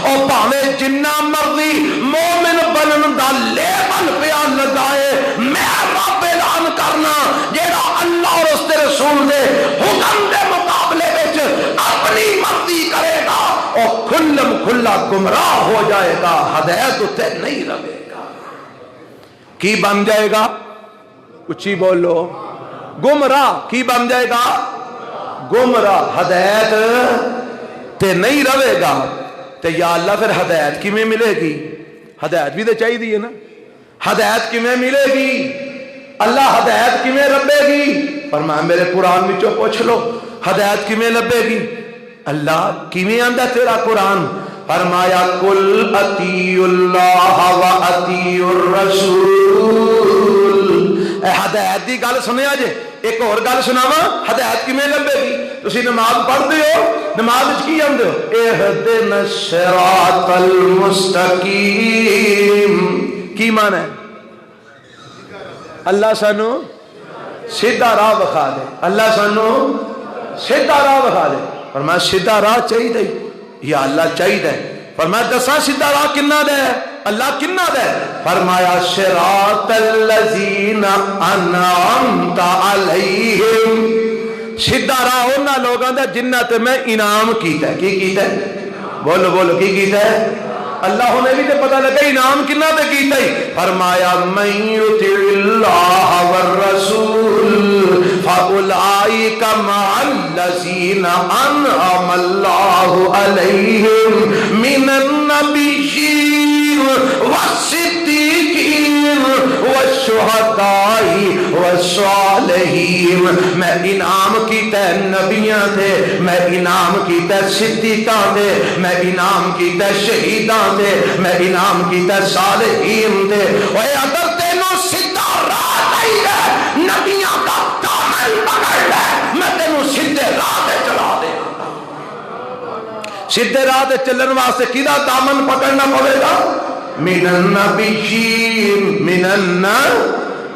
او پاوے جنہ مرضی مومن بنن دا لیبل پیا لگائے، میں رب اعلان کرنا جیڑا اللہ اور اس دے رسول دے حکم دے مقابلے وچ اپنی مرضی کرے گا او کھلم کھلا گمراہ ہو جائے گا، ہدایت تے نہیں رہے گا۔ کی بن جائے گا؟ اچھی بولو، گمراہ۔ کی بن جائے گا؟ گمراہ، ہدایت تے نہیں رہے گا۔ تے یا اللہ پھر ہدایت کیویں ملے گی؟ ہدایت بھی تو چاہیے نا، ہدایت کیویں ملے گی؟ اللہ ہدایت کیویں لبے گی؟ فرمایا میرے قرآن وچوں پوچھ لو ہدایت کیویں لبے گی؟ اللہ کیویں آندا تیرا قرآن؟ فرمایا قل اطیعوا اللہ و اطیعوا الرسول۔ اے ہدایت دی گل سنیا جے، ایک اور گل سناواں، ہدایت کیویں لبے گی؟ تسی نماز پڑھتے ہو، نماز وچ کی آندے ہو؟ اہدنا الصراط المستقیم۔ کی معنی ہے؟ اللہ سانو سیدھا راہ بکھا دے، اللہ سانو سیدھا راہ بکھا دے۔ فرمایا سیدھا راہ چاہیے یا اللہ چاہیے؟ فرمایا دساں سیدھا راہ کنا دے؟ اللہ کنا دے؟ فرمایا صراط الذین انعمت علیہم۔ سیدھا راہ انہاں لوگاں دا جنہاں تے میں انعام کیتا ہے۔ کی کیتا ہے؟ بولو بولو، کی کیتا ہے؟ اللہ نے بھی تے پتہ لگا انعام کنا تے کیتا ہی۔ فرمایا من یطع اللہ والرسول فاولئک مع الذین انعم اللہ علیہم من النبیین والصدیقین والشہداء والشہداء والصالحین، میں انعام کیتا ہے نبیاں دے، میں انعام کیتا ہے صدیقاں دے، میں انعام کیتا ہے شہیداں دے، میں انعام کیتا ہے صالحین دے۔ اوے اگر تینوں سیدھا راہ نہیں ہے، نبیاں کا دامن پکڑ لے، میں تینوں سیدھے راہ تے چلا دے۔ سیدھے راہ تے چلن واسطے کیدا دامن پکڑنا پڑے گا؟ من النبیین،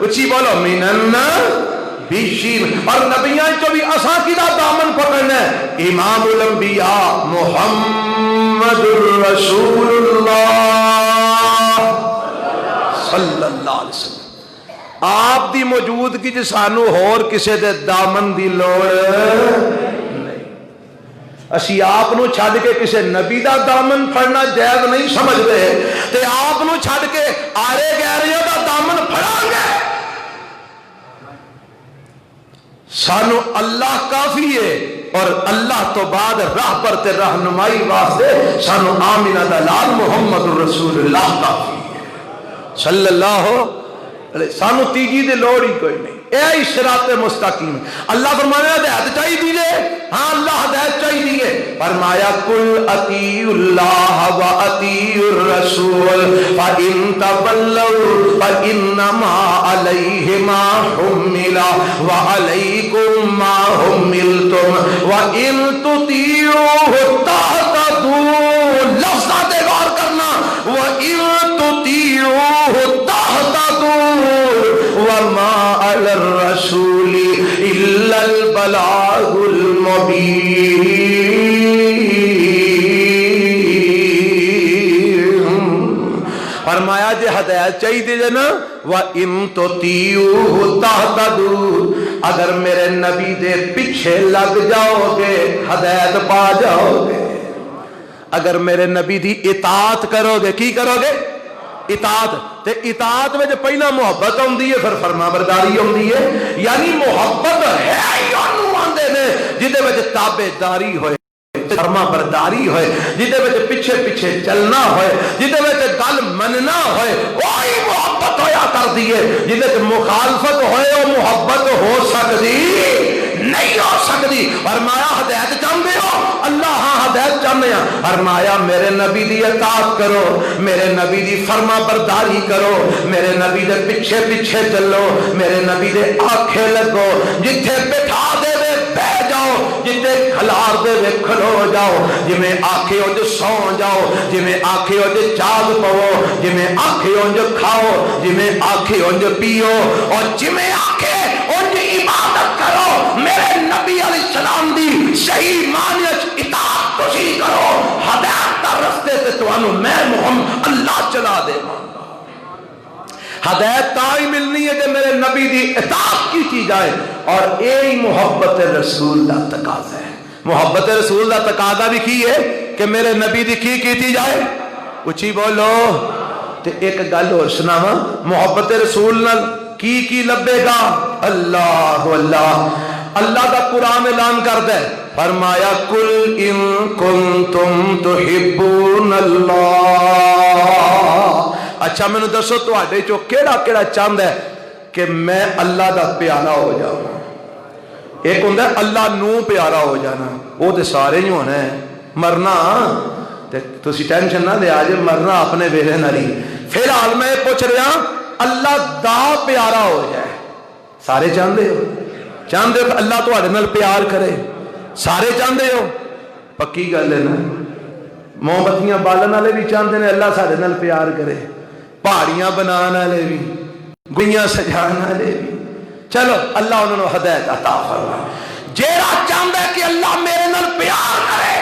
اچھی بولو، من النبیین۔ اور نبیاں جو بھی اساں کیدا دامن پکڑنا ہے؟ امام الانبیاء محمد الرسول اللہ صلی اللہ علیہ وسلم۔ آپ دی موجودگی جی سانو ہور کسے دے دامن دی لوڑ نہیں۔ اسی آپ نو چھڑ کے کسے نبی دا دامن پھڑنا جائز نہیں سمجھتے، تے آپ نو چھڑ کے آرے گیریوں دا دامن پھڑاں گے۔ سانو اللہ کافی ہے، اور اللہ تو بعد راہ پر تے رہنمائی واسطے سانو آمینہ دا لال محمد رسول اللہ کافی ہے صلی اللہ علیہ۔ سانو تیجی دے لوڑ ہی کوئی نہیں، اے صراط مستقیم۔ اللہ فرمایا ہدایت چاہیے دیجئے، ہاں اللہ ہدایت چاہیے دیئے۔ فرمایا قل اطیعوا اللہ و اطیعوا الرسول فإن تولوا فإنما علیہ ما حمل وعلیکم ما حملتم وإن تطیعوہ تہتدوا۔ لفظات غور کرنا، وإن تطیعوہ تہتدوا وما علی الرسول الا البلاغ المبین۔ فرمایا جے ہدایت چاہیے دے نا، وَإِن تُطِيعُوهُ تَهْتَدُوا، اگر میرے نبی دے پیچھے لگ جاؤ گے ہدایت پا جاؤ گے۔ اگر میرے نبی دی اطاعت کرو گے، کی کرو گے؟ اطاعت۔ تے اطاعت میں جو پہلا محبت ہوندی ہے، پھر فرما برداری ہوندی ہے۔ یعنی محبت ہے یانو آندے نے جدے وچ تابع داری ہوئے، فرما برداری ہوئے، جدے وچ پیچھے پیچھے چلنا ہوئے، جدے وچ گل مننا ہوئے، وہی محبت ہویا کر دیئے۔ جدے وچ مخالفت ہوئے وہ محبت ہو سکتی نہیں ہو سکتی۔ فرمایا ہدایت چاہتے ہو؟ اللہ ہاں ہدایت چاہتے ہیں۔ فرمایا میرے نبی دی اطاعت کرو، میرے نبی دی فرما برداری کرو، میرے نبی دے پیچھے پیچھے چلو، میرے نبی دے آنکھیں لگو، جتھے بٹھا دے وے بہ جاؤ، جتھے کھلار دے وے کھلو جاؤ، جویں آنکھیں ہو جو سو جاؤ، جویں آنکھیں ہو جو جاگ پو، جویں آنکھیں ہو جو کھاؤ، جویں آنکھیں ہو جو پیو، اور جویں آنکھیں ہو جو عبادت کرو۔ میرے نبی علیہ السلام دی صحیح معنیچ اطاعت تسی کرو، ہدایت دا رستے تے توانو میں محمد اللہ چلا دے۔ ہدایت تائی ملنی ہے کہ میرے نبی دی اطاعت کی جائے، اور یہی محبت رسول دا تقاضا ہے۔ محبت رسول دا تقاضا بھی کی ہے کہ میرے نبی دی کی جائے، اچھی بولو۔ تے ایک گل اور سناواں، محبت رسول نال کی لبے گا؟ اللہ اللہ۔ اللہ دا قرآن اعلان کردا ہے، فرمایا قل ان کنتم تحبون اللہ۔ اچھا مینوں دسو تواڈے چوں کیڑا کیڑا چاہندا ہے کہ میں اللہ دا پیارا ہو جاواں؟ ایک ہوندا ہے اللہ نو پیارا ہو جانا، وہ تے سارے ہی ہونا ہے۔ مرنا تے تسی ٹینشن نہ لے، آج مرنا اپنے ویلے نال ہی۔ فی الحال میں پوچھ رہا اللہ دا پیارا ہو جائے، سارے چاہندے ہو؟ چاہندے ہو کہ اللہ تواڈے نال پیار کرے؟ سارے چاہندے ہو؟ پکی گل ہے نا۔ موم بتیاں بالن والے بھی چاہتے ہیں اللہ سارے نال پیار کرے، پہاڑیاں بنان والے بھی، گڑیاں سجان والے بھی۔ چلو اللہ انہوں نے ہدایت عطا فرمائے۔ جیڑا چاہتا ہے کہ اللہ میرے نال پیار کرے،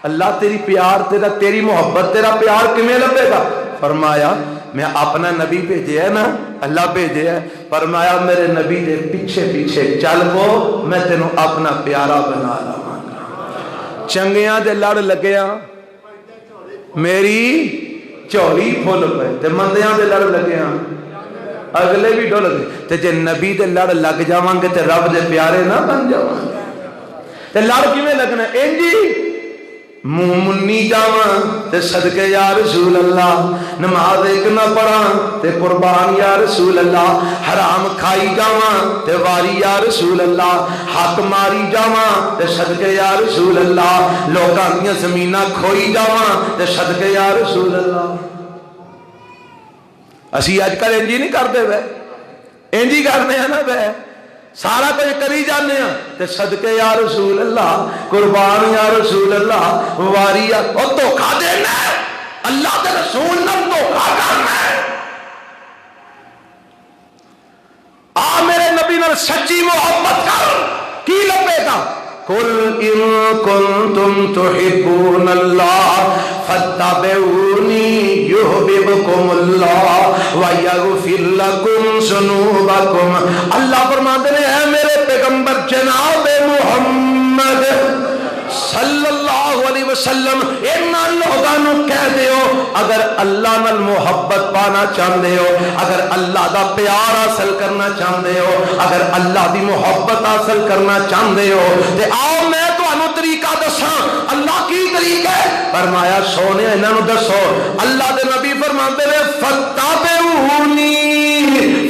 اللہ تیری پیار تیری محبت تیرا پیار کیویں لبے گا؟ فرمایا میں اپنا نبی بھیجے ہے نا، اللہ بھیجے ہے، فرمایا میرے نبی دے پیچھے پیچھے چل وہ، میں تینوں اپنا پیارا بنا لواں گا۔ چنگیاں دے لڑ لگیا میری چولی پھول پے، تے مندیاں دے لڑ لگیا اگلے بھی ڈول گئے۔ تے جے نبی دے لڑ لگ جاواں گے تے رب دے پیارے نہ بن جاواں گے۔ تے لڑ کیویں لگنا؟ انجی منہ منی جاواں تے صدقے یا رسول اللہ، نماز ایک نہ پڑھاں تے قربان یا رسول اللہ، حرام کھائی جاواں تے واری یا رسول اللہ، حق ماری جاواں تے صدقے یا رسول اللہ، لوکاں دیاں زمیناں کھوئی جاواں تے صدقے یا رسول اللہ۔ اسی اج کل انجی نہیں کرتے بے، انجی کرنے ہیں نا بے، سارا کچھ کری جانے ہیں تے صدقے یا رسول اللہ، قربان یا رسول اللہ، واری یا او دھوکا دینا ہے، اللہ کے رسول نے دھوکا کرنا ہے۔ آ میرے نبی نے سچی محبت کر، کی لبے گا؟ قل ان کنتم تحبون اللہ فاتبعونی یحببکم اللہ ویغفر لکم ذنوبکم۔ اللہ فرماتے ہیں اے میرے پیغمبر جناب محمد صلی اللہ علیہ وسلم، انہاں لوگاں کہہ دیو اگر اللہ نال محبت پانا چاہتے ہو، اگر اللہ دا پیار حاصل کرنا چاہتے ہو، اگر اللہ دی محبت حاصل کرنا چاہتے ہو تے آؤ میں تانوں طریقہ دساں۔ اللہ کی طریقہ ہے؟ فرمایا سونے انہاں نوں دسو، اللہ دے نبی فرماتے ہیں فتبعونی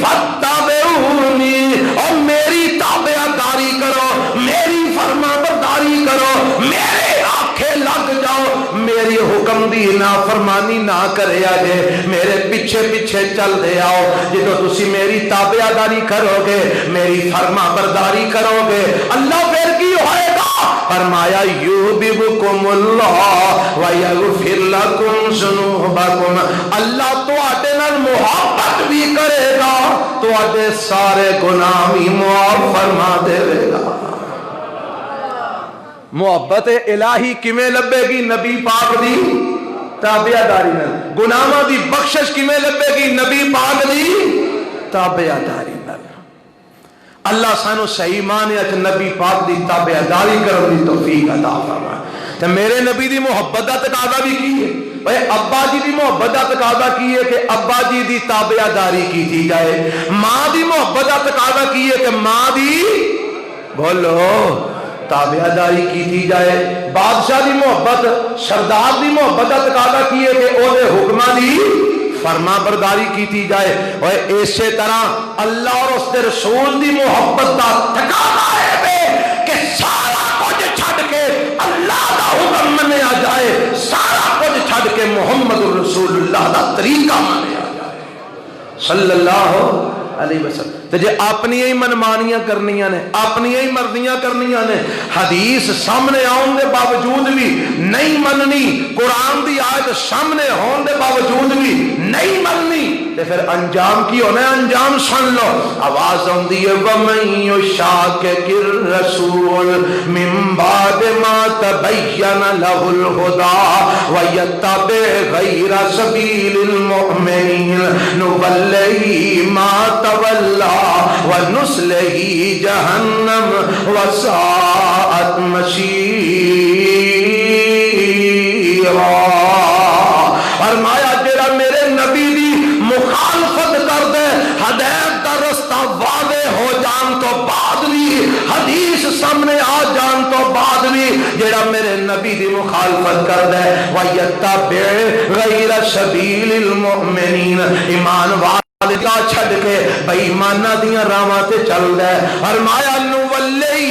فتبعونی، اور میری تابعداری کرو، میری فرما برداری کرو، میرے آنکھیں لگ جاؤ، میری حکم دی نافرمانی نہ کرے آجے، میرے پیچھے پیچھے چل دے آؤ۔ جدو تسی میری تابعداری کرو گے، میری فرما برداری کرو گے، اللہ پھر کی ہوئے گا؟ فرمایا یحببکم اللہ ویغفر لکم ذنوبکم، اللہ تواڈے نال محبت بھی کرے گا، تواڈے سارے گناہ بھی معاف فرما دے گا۔ محبت الہی کیویں لبے گی؟ نبی پاک دی تابعداری نال۔ گناہاں دی بخشش کیویں لبے گی؟ نبی پاک دی تابعداری نال۔ اللہ سانو صحیح معنی اچ نبی پاک دی تابعداری کرن دی توفیق عطا فرمائے۔ تے میرے نبی دی محبت دا تقاضا بھی کی ہے، بھئی ابا جی دی محبت دا تقاضا کی ہے کہ ابا جی دی تابعداری کی جائے، ماں دی محبت دا تقاضا کی ہے کہ ماں دی بولو تابعداری کی جائے، بادشاہ دی محبت، سردار دی محبت دا تقاضا کی ہے کہ او دے حکماں دی فرما برداری کی جائے، اور اسی طرح اللہ اور اس دے رسول دی محبت دا تقاضا ہے کہ سارا کچھ چھڈ کے اللہ دا حکم منیا جائے، سارا کچھ چھڈ کے محمد رسول اللہ دا طریقہ منیا جائے صلی اللہ علیہ وسلم۔ تے جے اپنی ہی منمانیاں کرنیاں نے، اپنی ہی مرضیاں کرنیاں نے، حدیث سامنے آن دے باوجود بھی نہیں مننی، قرآن دی آیت سامنے ہون دے باوجود بھی نہیں مننی، تے پھر انجام کی ہونا ہے؟ انجام سن لو، آواز آندی ہے وَمَن يُشَاقِقِ الرَّسُولَ مِن بَعْدِ مَا تَبَيَّنَ لَهُ الْهُدَىٰ وَيَتَّبِعْ غَيْرَ سَبِيلِ الْمُؤْمِنِينَ نُوَلِّهِ مَا تَوَلَّىٰ وَنُصْلِهِ جَهَنَّمَ وَسَاءَتْ مَصِيرًا۔ فرمایا جڑا میرے نبی دی مخالفت کر دے، ہدایت دا رستہ واضح ہو جان تو بعد بھی، حدیث سامنے آ جان تو بعد بھی، جڑا میرے نبی دی مخالفت کر دے وَيَتَّبِعْ غَيْرَ سَبِيلِ الْمُؤْمِنِينَ، ایمان والے کا چھڑ کے بے ایمانہ دیاں راواں تے چل دے، فرمایا نُوَلِّهِ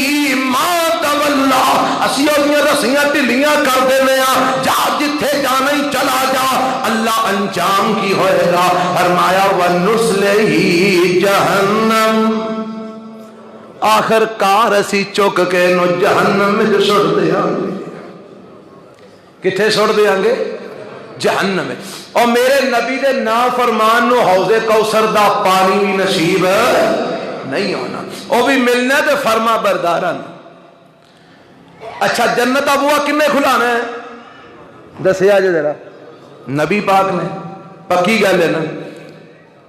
مَا تَوَلَّىٰ، اسی دیاں رسیاں ڈھلیاں کر دینے ہاں، جا جتھے جانا ہی چلا جا، اللہ انجام کی ہوئے گا۔ فرمایا وَنُصْلِهِ جَهَنَّمَ، آخر کار اسی چک کے نو جہنم میں جو سڑ دیاں گے، کتھے سڑ دیاں گے؟ جہنم میں۔ اور میرے نبی دے نافرمان نو حوض کوثر دا پانی بھی نصیب نہیں ہونا، وہ بھی ملنا تے فرما برداران۔ اچھا جنت ابوا کنے کھلانا ہے؟ دسیا جے ذرا، نبی پاک نے، پکی گل ہے نا۔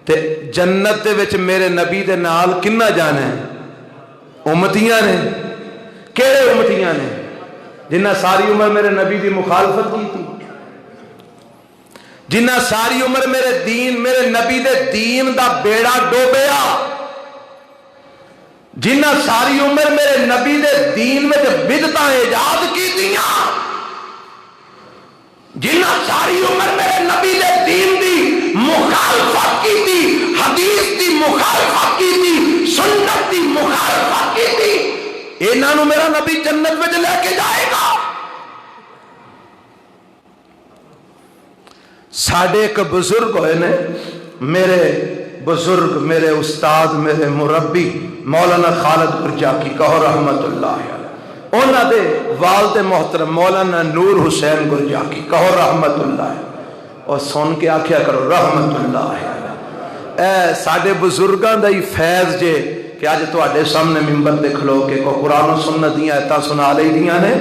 تے جنت دے وچ میرے نبی دے نال کنا جانا ہے؟ امتیاں نے۔ کیڑے امتیاں نے؟ جنہ ساری عمر میرے نبی دی مخالفت کی تھی، جنہ ساری عمر میرے دین، میرے نبی دے دین دا بیڑا ڈوبیا، جنہ ساری عمر میرے نبی دے دین میں بدعتاں ایجاد کی دیاں، جنہ ساری عمر میرے نبی دے دین دی مخالفت کی تھی، حدیث دی مخالفت کی تھی، سنت دی مخالفت کی تھی، انہاں نو میرا نبی جنت میں لے کے جائے گا۔ ساڑھے ایک بزرگ ہوئے نے، میرے بزرگ، میرے استاد، میرے مربی مولانا خالد گرجاکی کہو رحمت اللہ علیہ، انہاں دے والد محترم مولانا نور حسین گرجاکی کہو رحمت اللہ علیہ، اور سن کے آکھیا کرو رحمت اللہ علیہ۔ اے ساڑھے بزرگاں دا ہی فیض جے کہ آج تو آڈے سامنے ممبر دے کھلو کہ کو قرآن و سنت دیاں ایتا سنا لئی دیاں نے،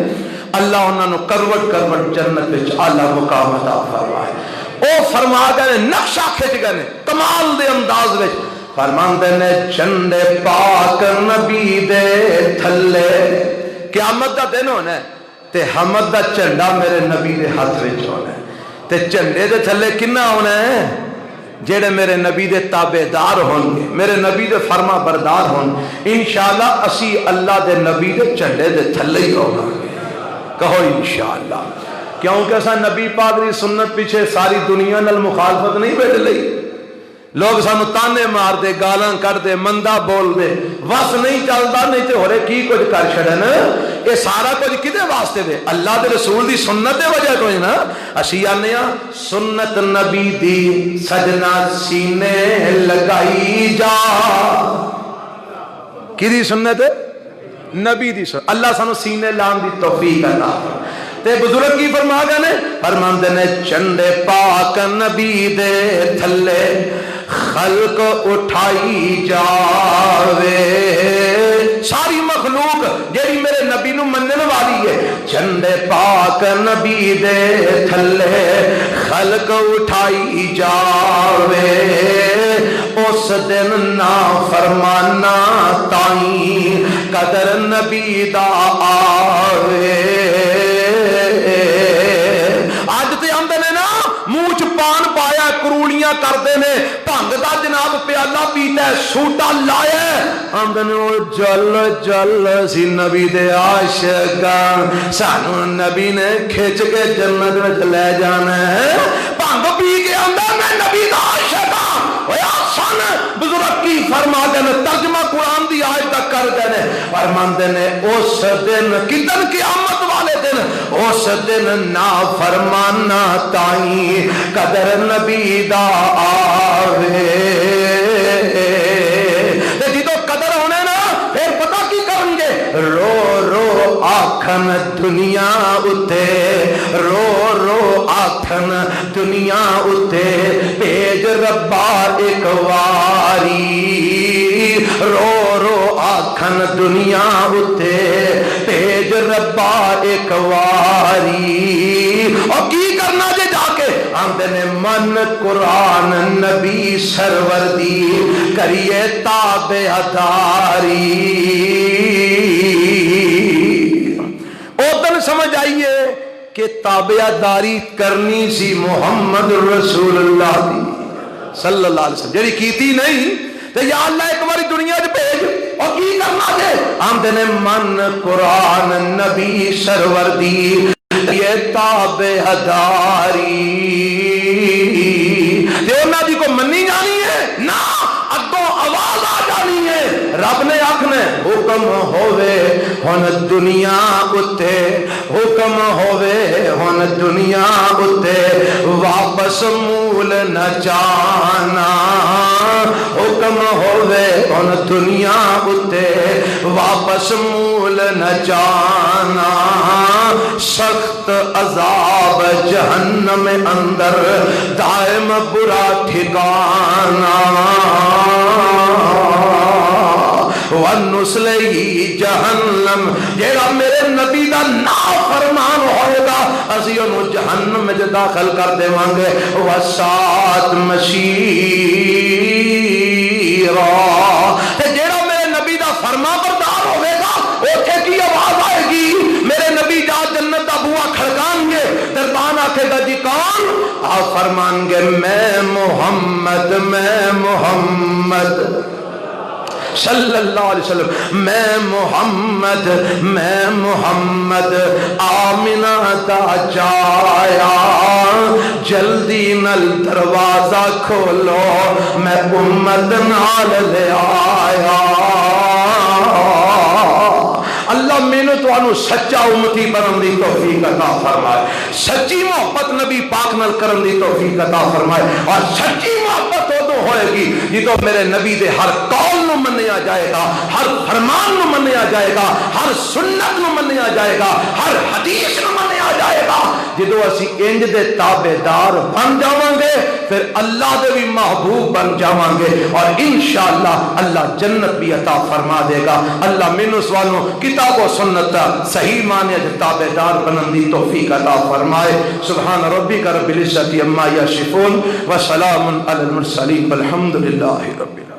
اللہ انہاں نو کروٹ کروٹ جنت وچ اعلیٰ مقام عطا فرمائے۔ او فرما گئے نقشہ کھچ گئے کمال دے انداز وچ، فرماندے نے جھنڈے پاک نبی دے تھلے، قیامت دا دن ہونا ہے تے حمد دا جھنڈا میرے نبی دے ہاتھ وچ ہونا ہے، تے جھنڈے دے تھلے کنا ہونا ہے؟ جیڑے میرے نبی دے تابعدار ہوں گے، میرے نبی دے فرما بردار ہوں گے، انشاءاللہ اسی اللہ دے نبی دے جھنڈے دے تھلے ہی ہوگا، کہو انشاءاللہ۔ کیونکہ ایسا نبی پاک دی سنت پیچھے ساری دنیا نال مخالفت نہیں بیٹھ لئی، لوگ سانو تانے مار دے، گالاں کر دے، مندہ بول دے، وس نہیں چلدا، نہیں تے ہورے کی کچھ کر چھڑن، یہ سارا کچھ کدے واسطے دے؟ اللہ دے رسول دی سنت دے وجہ تو ہے نا۔ اسی آنے سنت نبی دی سجنا سینے لگائی جا، کی دی سنت ہے؟ نبی دی سنت، اللہ سانو سینے لان دی توفیق عطا فرمائے۔ تے بزرگ کی فرما گئے نے، فرماندے نے جھنڈے پاک نبی دے تھلے خلق اٹھائی جاوے، ساری مخلوق جیڑی میرے نبی نو منن والی ہے، جھنڈے پاک نبی دے تھلے خلق اٹھائی جاوے، اس دن نا فرمانا تائیں قدر نبی دا آوے۔ آج تے آندے نے نا منہ چ پان پایا، کروڑیاں کردے نے، بھنگ دا جناب پیالہ پیتا ہے، سوٹا لایا ہے، آندے نے او جل جل سی نبی دے عاشقاں، سانو نبی نے کھچ کے جنت وچ لے جانا ہے، بھنگ پی کے آندا میں نبی دا عاشقاں، اویا سن بزرگ کی فرما دے نے، ترجمہ قرآن دی آیت تک کر دے نے، فرماندے نے اس دن کدن قیامت والے دن، اس دن نا فرمانا تائیں قدر نبی دا آوے۔ جدو قدر ہونے نا پھر پتہ کی کریں گے، رو رو آکھن دنیا اتے، رو رو آکھن دنیا اتے، پیج ربا ایک واری، رو رو آکھن دنیا اتے، پیج ربا ایک واری، اور کی کرنا جے جا کے آندے نے من قرآن نبی سرور دی کریے تابعداری۔ او دن سمجھ آئیے کہ تابعداری کرنی سی محمد رسول اللہ دی صلی اللہ علیہ وسلم، جڑی کیتی نہیں تے یا اللہ ایک باری دنیا چ بھیج، اور کی کرنا جے آندے نے من قرآن نبی سرور دی یہ تابعداری، تے انہاں دی کو منی جانی ہے نا، اگوں آواز آ جانی ہے، رب نے آکھنا حکم ہووے ہن دنیا اتے، حکم ہووے ہن دنیا اتے، واپس مول نہ جانا، حکم ہووے ہن دنیا اتے، واپس مول نہ جانا، سخت عذاب جہنم اندر دائم برا ٹھکانا، وَنُسْلِهِ جہنم، جیڑا میرے نبی دا نافرمان ہوگا اسی انہوں جہنم میں داخل کر دے مانگے، وَسَاتْ مَشِيرًا، جیڑا میرے نبی دا فرما بردار ہوگا اوتھے کی آواز آئے گی، میرے نبی جا جنت دا بوا کھڑکان گے، دربان آکھے گا جی کون؟ آپ فرمان گے میں محمد، میں محمد، صلی اللہ علیہ وسلم میں محمد آمنہ دا جایا جلدی نل دروازہ کھولو میں امت نال لے آیا اللہ مینوں تانوں سچا امتی بنن دی توفیق عطا فرمائے سچی محبت نبی پاک نال کرن دی توفیق عطا فرمائے اور سچی محبت ادو ہوئے گی جدو میرے نبی دے ہر قول نو منیا جائے گا ہر فرمان نو منیا جائے گا ہر سنت نو منیا جائے گا ہر حدیث نو منیا جائے گا جدو اسی انج دے تابعدار بن جاواں گے پھر اللہ دے بھی محبوب بن جاواں گے اور انشاءاللہ اللہ جنت بھی عطا فرما دے گا اللہ مینوں سوالوں کتاب و سنت صحیح معنی دے تابعدار بنن دی توفیق عطا فرمائے سبحان ربک رب العزت عما یصفون وسلام علی المرسلین والحمد للہ رب العالمین